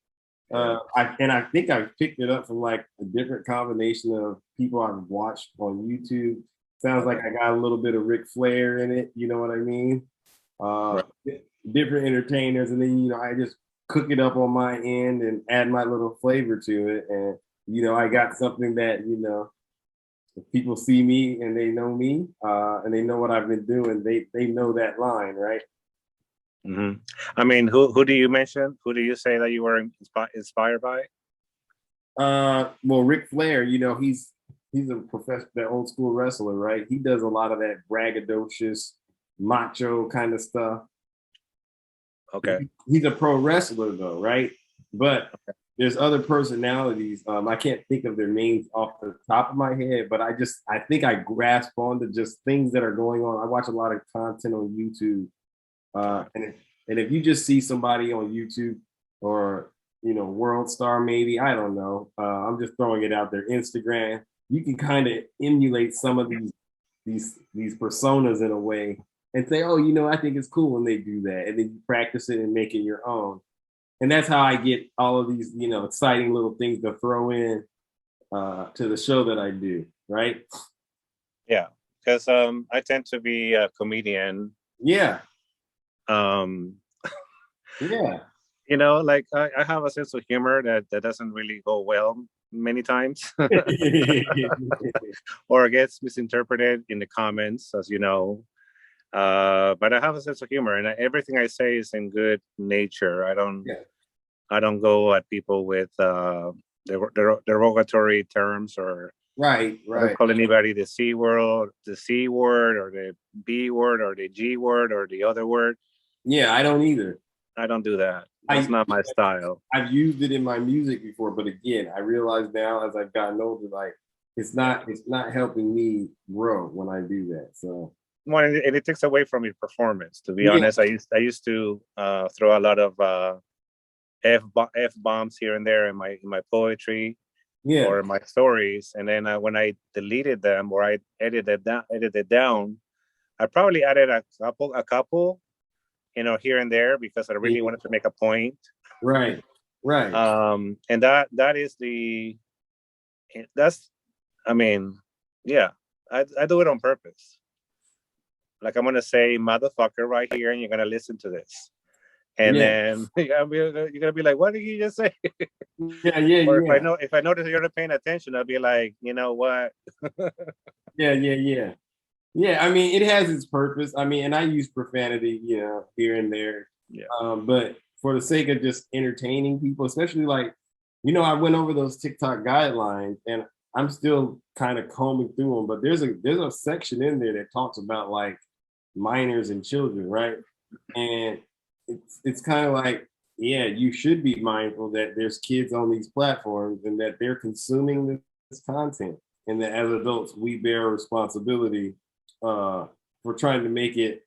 I think I picked it up from like a different combination of people I've watched on YouTube. Sounds like I got a little bit of Ric Flair in it. You know what I mean? Different entertainers, and then I just cook it up on my end and add my little flavor to it, and I got something that if people see me and they know me, and they know what I've been doing, they know that line, right? Mm-hmm. I mean, who do you mention? Who do you say that you were inspired by? Well, Ric Flair, he's a professional, that old school wrestler, right? He does a lot of that braggadocious, macho kind of stuff. Okay. He's a pro wrestler though, right? But there's other personalities. I can't think of their names off the top of my head, but I think I grasp onto just things that are going on. I watch a lot of content on YouTube. And if you just see somebody on YouTube or World Star, maybe, I don't know. I'm just throwing it out there. Instagram, you can kind of emulate some of these personas in a way and say, "Oh, I think it's cool when they do that," and then you practice it and make it your own. And that's how I get all of these, exciting little things to throw in to the show that I do, right? Yeah, because I tend to be a comedian. Yeah. Yeah. Like I have a sense of humor that doesn't really go well many times, or gets misinterpreted in the comments, as you know. But I have a sense of humor, and everything I say is in good nature. I don't go at people with derogatory terms, or right. I don't call anybody the C word, or the B word, or the G word, or the other word. Yeah, I don't either. I don't do that. That's not my style. I've used it in my music before, but again, I realize now as I've gotten older, like it's not helping me grow when I do that. So and it takes away from your performance. To be honest, I used to throw a lot of f bombs here and there in my poetry, or my stories, and then when I deleted them or I edited down, I probably added a couple, here and there, because I really wanted to make a point. Right. And that's I mean, Yeah, I do it on purpose. Like I'm gonna say motherfucker right here, and you're gonna listen to this, and Yeah, then you're gonna be like, "What did you just say?" yeah, yeah, Or yeah, if I notice you're not paying attention, I'll be like, you know what? yeah, yeah, yeah. Yeah, I mean, it has its purpose. I mean, and I use profanity, here and there. Yeah, But for the sake of just entertaining people, especially like, I went over those TikTok guidelines and I'm still kind of combing through them, but there's a section in there that talks about like minors and children, right? And it's kind of like, yeah, you should be mindful that there's kids on these platforms and that they're consuming this content, and that as adults we bear a responsibility for trying to make it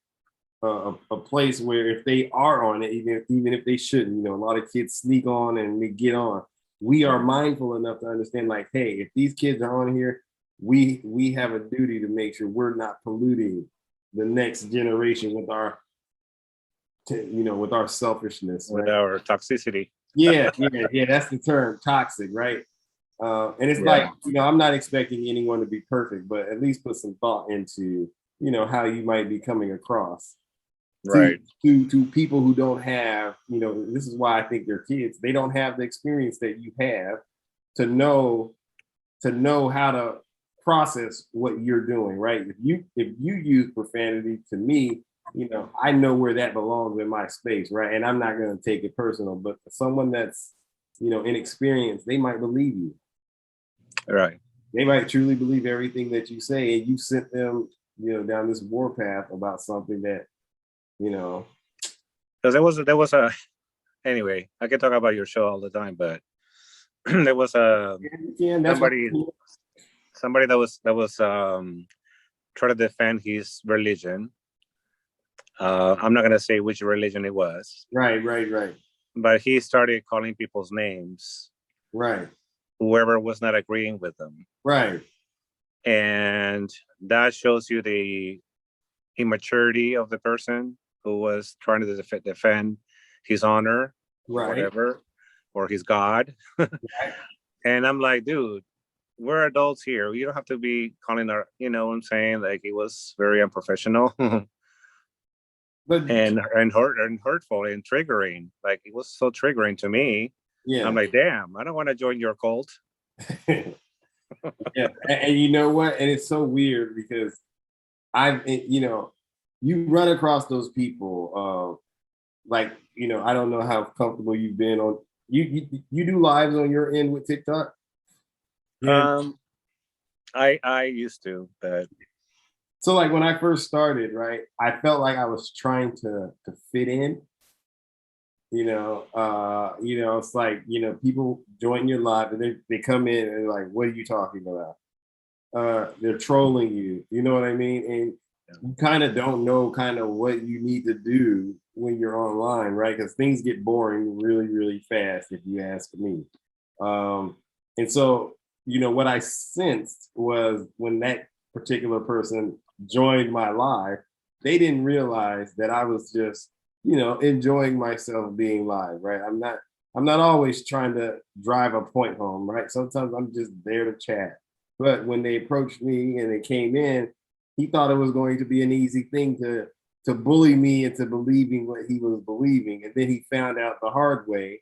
a place where if they are on it, even if they shouldn't, a lot of kids sneak on and they get on. We are mindful enough to understand, like, hey, if these kids are on here, we have a duty to make sure we're not polluting the next generation with our selfishness, with right? our toxicity. Yeah, yeah, yeah. That's the term, toxic, right? And it's like, Yeah, I'm not expecting anyone to be perfect, but at least put some thought into, how you might be coming across to right. to people who don't have, this is why I think they're kids. They don't have the experience that you have to know how to process what you're doing, right? If you use profanity to me, I know where that belongs in my space, right? And I'm not going to take it personal, but for someone that's, inexperienced, they might believe you. Right. They might truly believe everything that you say, and you sent them, down this warpath about something that, you know, Because there was a anyway. I can talk about your show all the time, but there was a yeah, that's what. somebody somebody that was trying to defend his religion. I'm not gonna say which religion it was, Right, right, right, but he started calling people's names, right, whoever was not agreeing with them, right, and that shows you the immaturity of the person who was trying to defend his honor or right, whatever, or his God. right. And I'm like, dude, we're adults here. You don't have to be calling our, you know what I'm saying? Like it was very unprofessional But and hurtful and triggering. Like it was so triggering to me. I'm yeah, like, damn, I don't want to join your cult. yeah, and you know what? And it's so weird because you run across those people. Like, I don't know how comfortable you've been on. You do lives on your end with TikTok. Yeah. Um, I used to, but So like when I first started, right, I felt like I was trying to fit in. It's like, people join your live and they come in and like, what are you talking about? They're trolling you, you know what I mean? And you kind of don't know kind of what you need to do when you're online, right? Because things get boring really, really fast, if you ask me. And so, what I sensed was when that particular person joined my live, they didn't realize that I was just, enjoying myself being live, right? I'm not always trying to drive a point home, right? Sometimes I'm just there to chat. But when they approached me and they came in, he thought it was going to be an easy thing to bully me into believing what he was believing. And then he found out the hard way,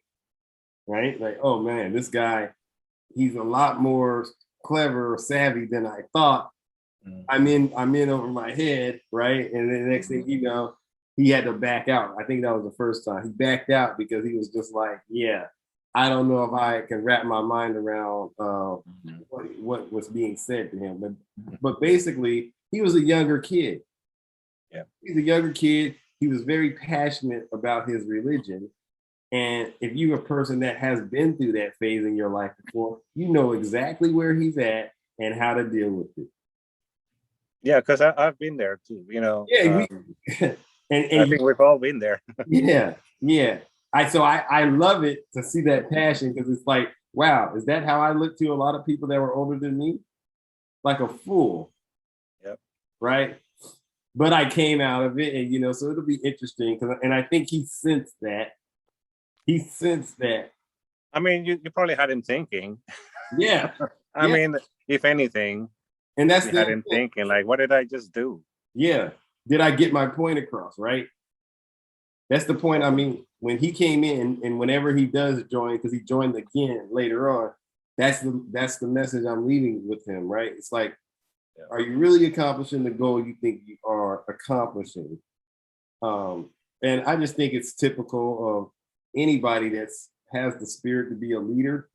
right? Like, oh man, this guy, he's a lot more clever or savvy than I thought. I'm in over my head, right? And then the next thing you know, he had to back out. I think that was the first time. He backed out because he was just like, yeah, I don't know if I can wrap my mind around what was being said to him. But basically, he was a younger kid. yeah, He's a younger kid. He was very passionate about his religion. And if you're a person that has been through that phase in your life before, you know exactly where he's at and how to deal with it. yeah, because I've been there too. Yeah, I and think we've all been there. yeah, yeah. I love it to see that passion because it's like, wow, is that how I look to a lot of people that were older than me? Like a fool. Yep. Right. But I came out of it, and so it'll be interesting and I think he sensed that. He sensed that. I mean, you probably had him thinking. Yeah. I Yeah. mean, if anything, And that's You the had him thinking, like, what did I just do? yeah. Did I get my point across? Right. That's the point. I mean, when he came in, and whenever he does join, because he joined again later on, that's the message I'm leaving with him. Right. It's like, are you really accomplishing the goal you think you are accomplishing? And I just think it's typical of anybody that's has the spirit to be a leader,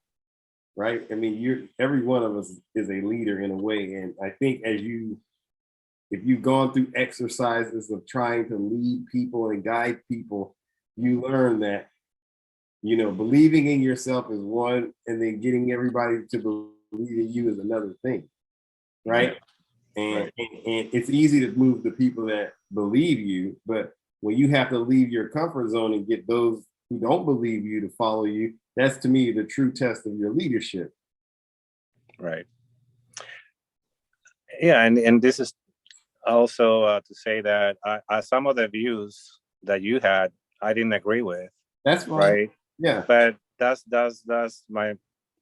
right? I mean, every one of us is a leader in a way, and I think if you've gone through exercises of trying to lead people and guide people, you learn that, believing in yourself is one, and then getting everybody to believe in you is another thing, right? And it's easy to move the people that believe you, but when you have to leave your comfort zone and get those who don't believe you to follow you, that's to me the true test of your leadership. Right. Yeah, and this is also to say that some of the views that you had, I didn't agree with. That's fine. Right. Yeah. But that's the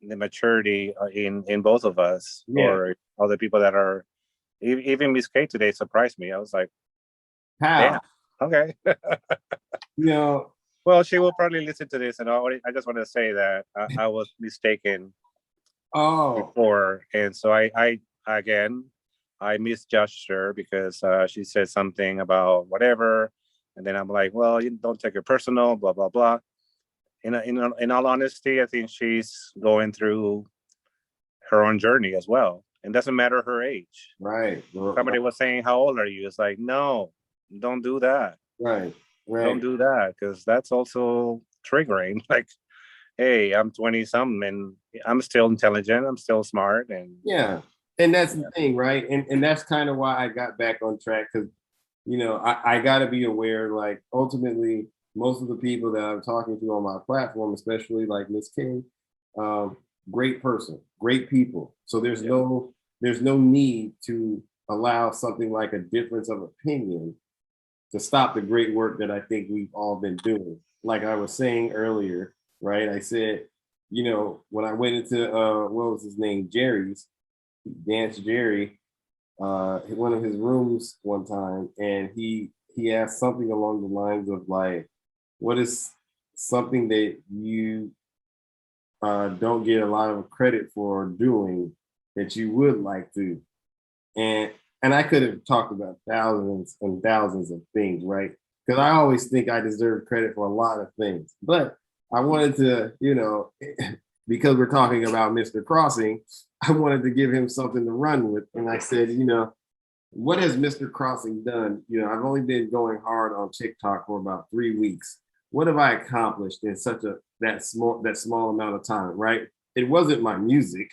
maturity in both of us, or other people that are. Even Miss K today surprised me. I was like, how? Damn, okay. Well, she will probably listen to this, and I just want to say that I was mistaken before, and so I again misjudged her because she said something about whatever, and then I'm like, well, you don't take it personal, blah blah blah. In all honesty, I think she's going through her own journey as well. It doesn't matter her age. Right. Somebody was saying, how old are you? It's like, no, don't do that. Right. Don't do that, because that's also triggering. Like, hey, I'm 20 something and I'm still intelligent. I'm still smart. And and that's the thing, right? And that's kind of why I got back on track, because, I got to be aware, like, ultimately, most of the people that I'm talking to on my platform, especially like Miss King, great person, great people. So there's no need to allow something like a difference of opinion to stop the great work that I think we've all been doing. Like I was saying earlier, right? I said, when I went into what was his name, Jerry's, Dance Jerry, one of his rooms one time, and he asked something along the lines of like, what is something that you don't get a lot of credit for doing that you would like to? And I could have talked about thousands and thousands of things, right? Because I always think I deserve credit for a lot of things. But I wanted to, because we're talking about Mr. Crossing, I wanted to give him something to run with. And I said, what has Mr. Crossing done? I've only been going hard on TikTok for about 3 weeks. What have I accomplished in that small amount of time, right? It wasn't my music,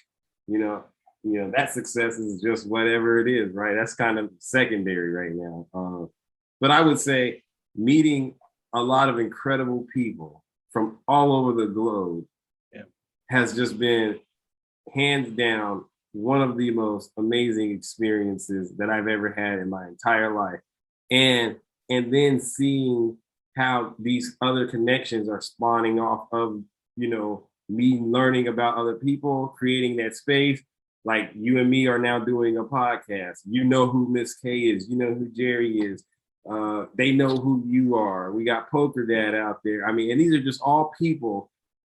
that success is just whatever it is, right? That's kind of secondary right now. But I would say meeting a lot of incredible people from all over the globe has just been hands down one of the most amazing experiences that I've ever had in my entire life. And then seeing how these other connections are spawning off of, me learning about other people, creating that space. Like you and me are now doing a podcast. You know who Miss K is. You know who Jerry is. They know who you are. We got Poker Dad out there. I mean, and these are just all people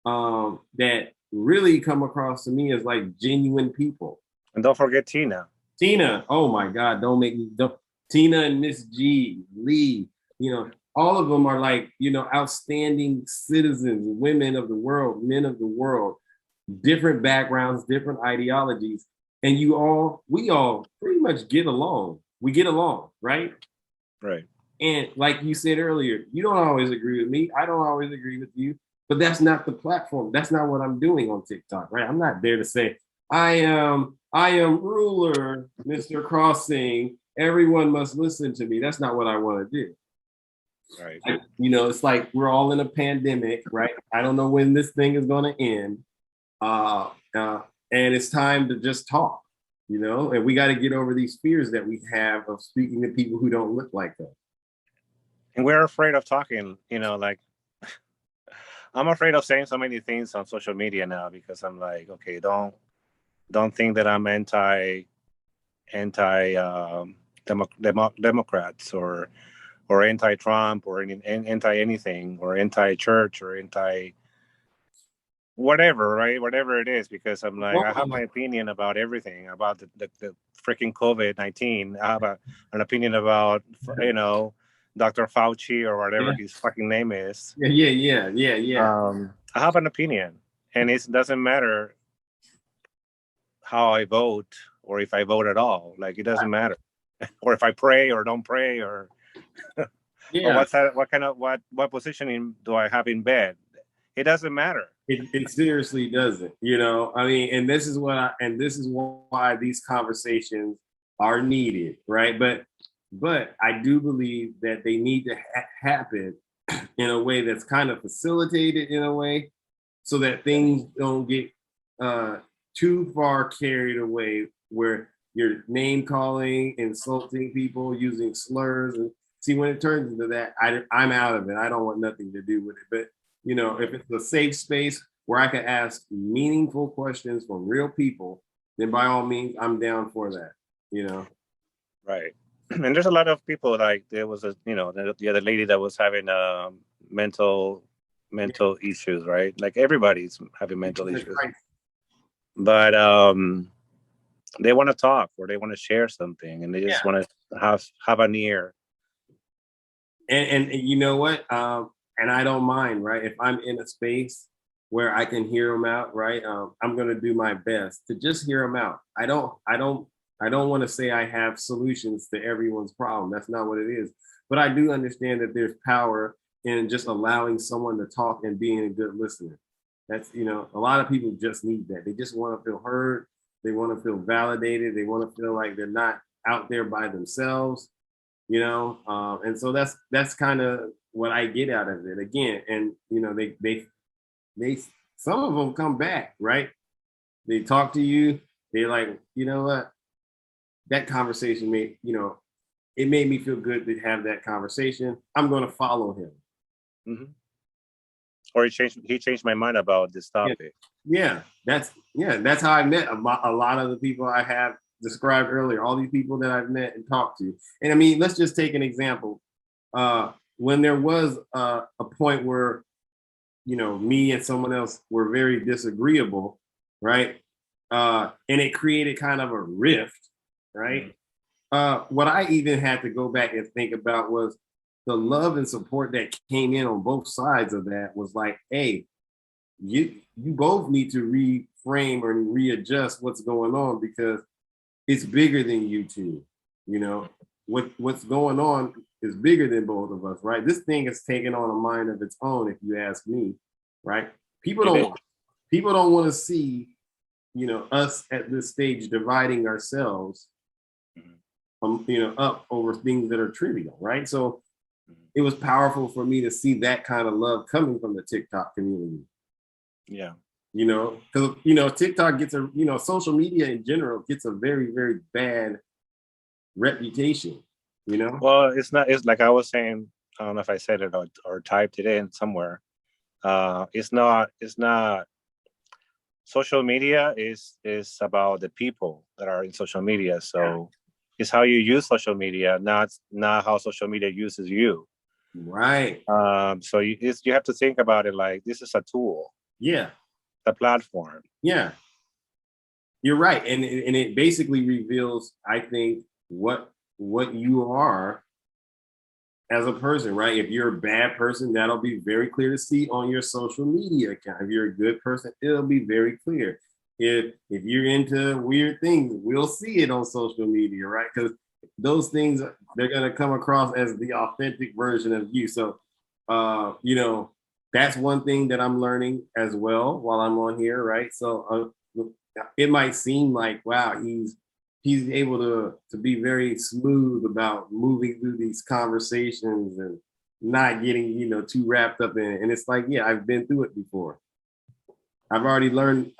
that really come across to me as like genuine people. And don't forget Tina. Tina, oh my God, Tina and Miss G, Lee, all of them are like, outstanding citizens, women of the world, men of the world, different backgrounds, different ideologies. And we all pretty much get along. We get along, right? Right. And like you said earlier, you don't always agree with me. I don't always agree with you, but that's not the platform. That's not what I'm doing on TikTok, right? I'm not there to say, I am ruler, Mr. Crossing. Everyone must listen to me. That's not what I want to do. Right. It's like we're all in a pandemic, right? I don't know when this thing is going to end. And it's time to just talk, and we got to get over these fears that we have of speaking to people who don't look like us. And we're afraid of talking, like I'm afraid of saying so many things on social media now because I'm like, okay, don't think that I'm anti anti Democrats or anti-Trump or anti anything or anti-church or anti whatever, right? Whatever it is, because I'm like, I have my opinion about everything about the freaking COVID-19. I have an opinion about, Dr. Fauci or whatever his fucking name is. Yeah. I have an opinion, and it doesn't matter how I vote or if I vote at all. Like, it doesn't matter, or if I pray or don't pray or or what positioning do I have in bed? It doesn't matter. It seriously doesn't, I mean, and this is why these conversations are needed, right? But I do believe that they need to happen in a way that's kind of facilitated in a way, so that things don't get too far carried away, where you're name calling, insulting people, using slurs, and see, when it turns into that, I'm out of it. I don't want nothing to do with it. But if it's a safe space where I can ask meaningful questions from real people, then by all means, I'm down for that. Right. And there's a lot of people, like there was the other lady that was having mental issues, right? Like everybody's having mental issues, but they want to talk or they want to share something, and they just want to have an ear. And you know what? And I don't mind, right? If I'm in a space where I can hear them out, right? I'm gonna do my best to just hear them out. I don't want to say I have solutions to everyone's problem. That's not what it is. But I do understand that there's power in just allowing someone to talk and being a good listener. That's, a lot of people just need that. They just want to feel heard. They want to feel validated. They want to feel like they're not out there by themselves, and so that's kind of what I get out of it again. And, they some of them come back, right? They talk to you. They're like, you know what? That conversation it made me feel good to have that conversation. I'm going to follow him. Mm-hmm. Or he changed my mind about this topic. Yeah, that's how I met a lot of the people I have described earlier. All these people that I've met and talked to. And I mean, let's just take an example. When there was a point where me and someone else were very disagreeable, right? And it created kind of a rift, right? What I even had to go back and think about was the love and support that came in on both sides of that. Was like, hey, you both need to reframe or readjust what's going on, because it's bigger than you two. What's going on is bigger than both of us, right? This thing is taking on a mind of its own, if you ask me, right? People don't want to see, us at this stage dividing ourselves, up over things that are trivial, right? So it was powerful for me to see that kind of love coming from the TikTok community. Yeah. Because, TikTok gets social media in general gets a very, very bad reputation, Well, it's like I was saying, I don't know if I said it or typed it in somewhere. It's not social media is about the people that are in social media. So it's how you use social media, not how social media uses you. Right. So you have to think about it like this is a tool. Yeah. A platform. Yeah. You're right. And it basically reveals, I think, what you are as a person, right? If you're a bad person, that'll be very clear to see on your social media account. If you're a good person, it'll be very clear. If you're into weird things, we'll see it on social media, right? Because those things, they're going to come across as the authentic version of you. So, that's one thing that I'm learning as well while I'm on here, right? So it might seem like, wow, he's able to be very smooth about moving through these conversations and not getting, too wrapped up in it. And it's like, yeah, I've been through it before. I've learned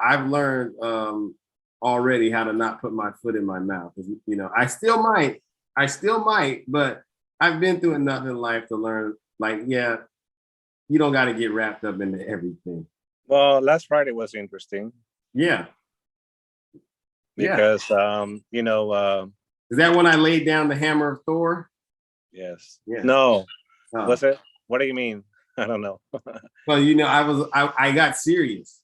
already how to not put my foot in my mouth. I still might, but I've been through enough in life to learn, like, yeah, you don't got to get wrapped up into everything. Well, last Friday was interesting. Yeah. Because, Is that when I laid down the hammer of Thor? Yes. Yeah. No. Oh. Was it? What do you mean? I don't know. Well, you know, I got serious.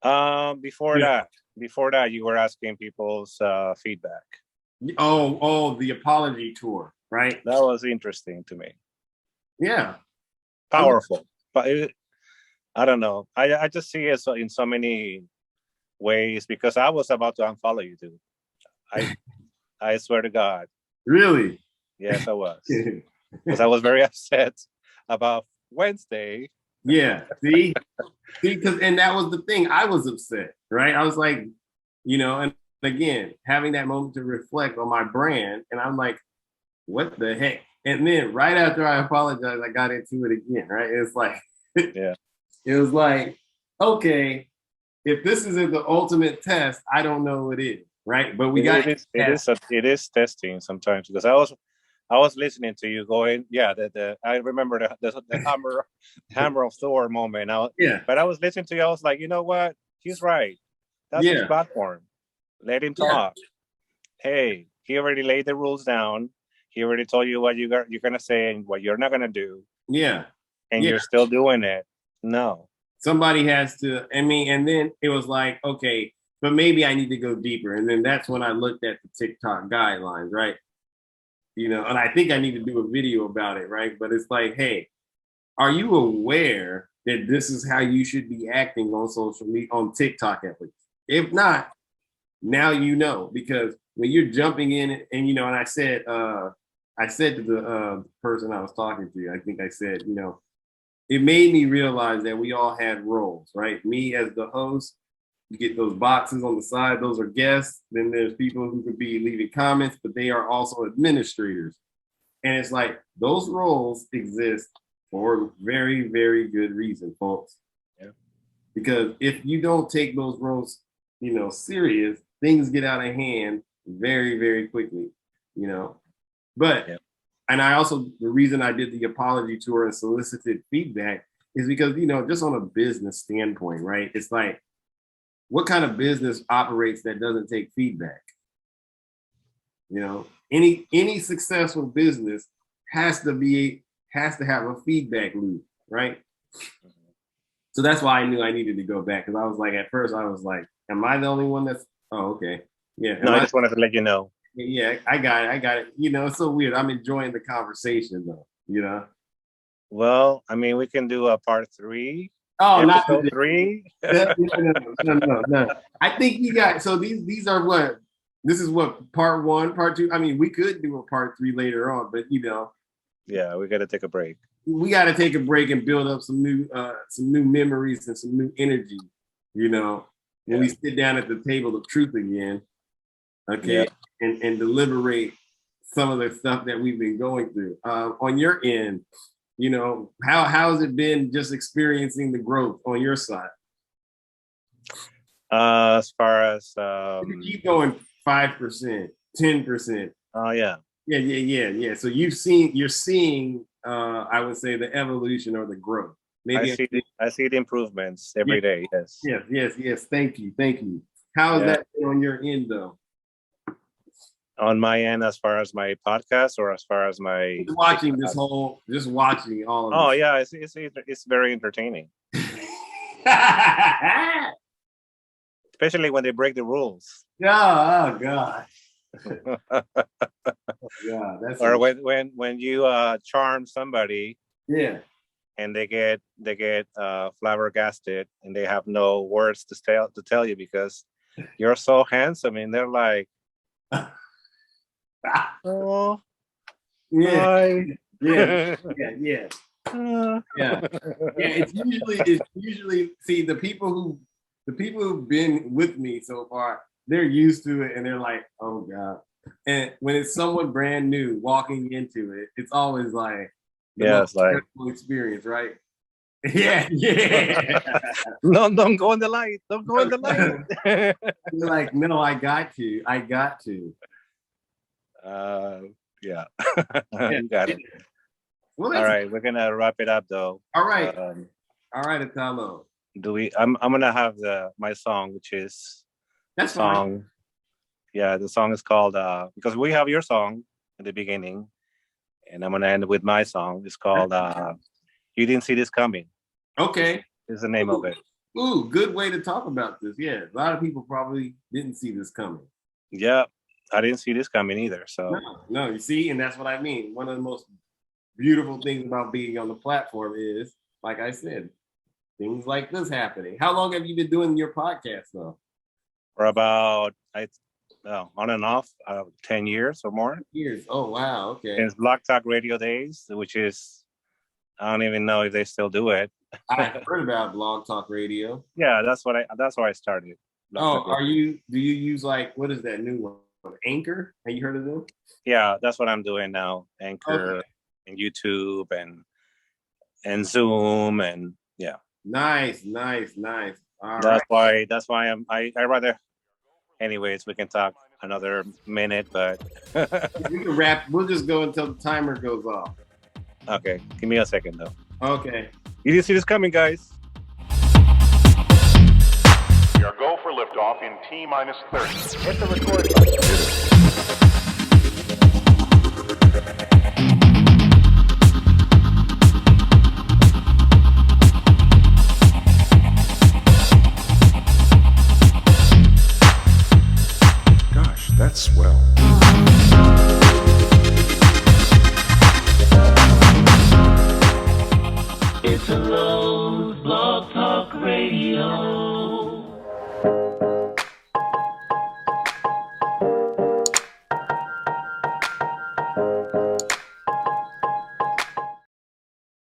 Before Yeah. that, you were asking people's feedback. Oh, the apology tour, right? That was interesting to me. Yeah. Powerful, but I don't know. I just see it in so many ways because I was about to unfollow you, dude. I swear to God. Really? Yes, I was. Because I was very upset about Wednesday. Yeah. See, because and that was the thing. I was upset, right? I was like, you know, and again, having that moment to reflect on my brand, and I'm like, what the heck? And then right after I apologized, I got into it again, right? It's like, Yeah. It was like, okay, if this isn't the ultimate test, I don't know what it is, right? But we got it is testing sometimes because I was listening to you going, yeah, I remember the hammer of Thor moment. But I was listening to you, I was like, you know what? He's right. That's his platform. Let him talk. Hey, he already laid the rules down. He already told you what you're gonna say and what you're not gonna do. Yeah. And you're still doing it. No. Somebody has to, I mean, and then it was like, okay, but maybe I need to go deeper. And then that's when I looked at the TikTok guidelines, right? You know, and I think I need to do a video about it, right? But it's like, hey, are you aware that this is how you should be acting on social media, on TikTok at least? If not, now you know, because when you're jumping in and, you know, and I said to the person I was talking to, I think I said, you know, it made me realize that we all had roles, right? Me as the host, you get those boxes on the side, those are guests. Then there's people who could be leaving comments, but they are also administrators. And it's like those roles exist for very, very good reason, folks. Yeah. Because if you don't take those roles, you know, serious, things get out of hand very, very quickly, you know. But and I also, the reason I did the apology tour and solicited feedback is because, you know, just on a business standpoint, right? It's like, what kind of business operates that doesn't take feedback? You know, any successful business has to have a feedback loop, right? So that's why I knew I needed to go back, because I was like, at first I was like, am I the only one that's, oh, okay. Yeah. No, I just wanted to let you know. Yeah, I got it. You know, it's so weird. I'm enjoying the conversation though, you know? Well, I mean, we can do a part 3. Oh, not episode 3. No. I think you got, so these are what, this is what, part 1, part 2. I mean, we could do a part 3 later on, but you know. Yeah, we got to take a break. We got to take a break and build up some new memories and some new energy, you know, when we sit down at the table of truth again, okay, and deliberate some of the stuff that we've been going through. On your end, you know, how has it been just experiencing the growth on your side? As far as keep going 5%, 10%. Oh yeah. Yeah. So you're seeing I would say the evolution or the growth. Maybe I see the improvements every day. Yes. Thank you. How is that on your end though? On my end, as far as my podcast, or as far as my just watching all of oh this. Yeah, it's very entertaining. Especially when they break the rules. Oh God. Yeah, that's or when you charm somebody, and they get flabbergasted and they have no words to tell you because you're so handsome, and they're like, oh yeah. It's usually see the people who've been with me so far, they're used to it and they're like, oh God. And when it's someone brand new walking into it, it's always like it's like experience, right? Yeah. No, don't go in the light. Don't go in the light. You're like, no, I got to. You got it. Well, all right, we're gonna wrap it up though. All right, Italo. I'm gonna have my song, which is that's the song. Yeah, the song is called because we have your song at the beginning, and I'm gonna end with my song. It's called "You Didn't See This Coming." Okay. Is the name of it. Ooh, good way to talk about this. Yeah, a lot of people probably didn't see this coming. Yeah, I didn't see this coming either. So No, you see, and that's what I mean. One of the most beautiful things about being on the platform is, like I said, things like this happening. How long have you been doing your podcast though? for about on and off 10 years or more Years. Oh wow, okay. since Block Talk Radio days, which is I don't even know if they still do it. I heard about Blog Talk Radio. Yeah, that's where I started. Block Oh, Talk Radio. do you use like what is that new one? Anchor? Have you heard of them? Yeah, that's what I'm doing now. Anchor and YouTube and Zoom and yeah. Nice. All right. That's why I rather anyways we can talk another minute, but We can wrap. We'll just go until the timer goes off. okay, give me a second though. Okay. You didn't see this coming, guys. We are go for liftoff in T minus 30. Hit the record button. Gosh, that's swell. It's a Lowe's Blog Talk Radio.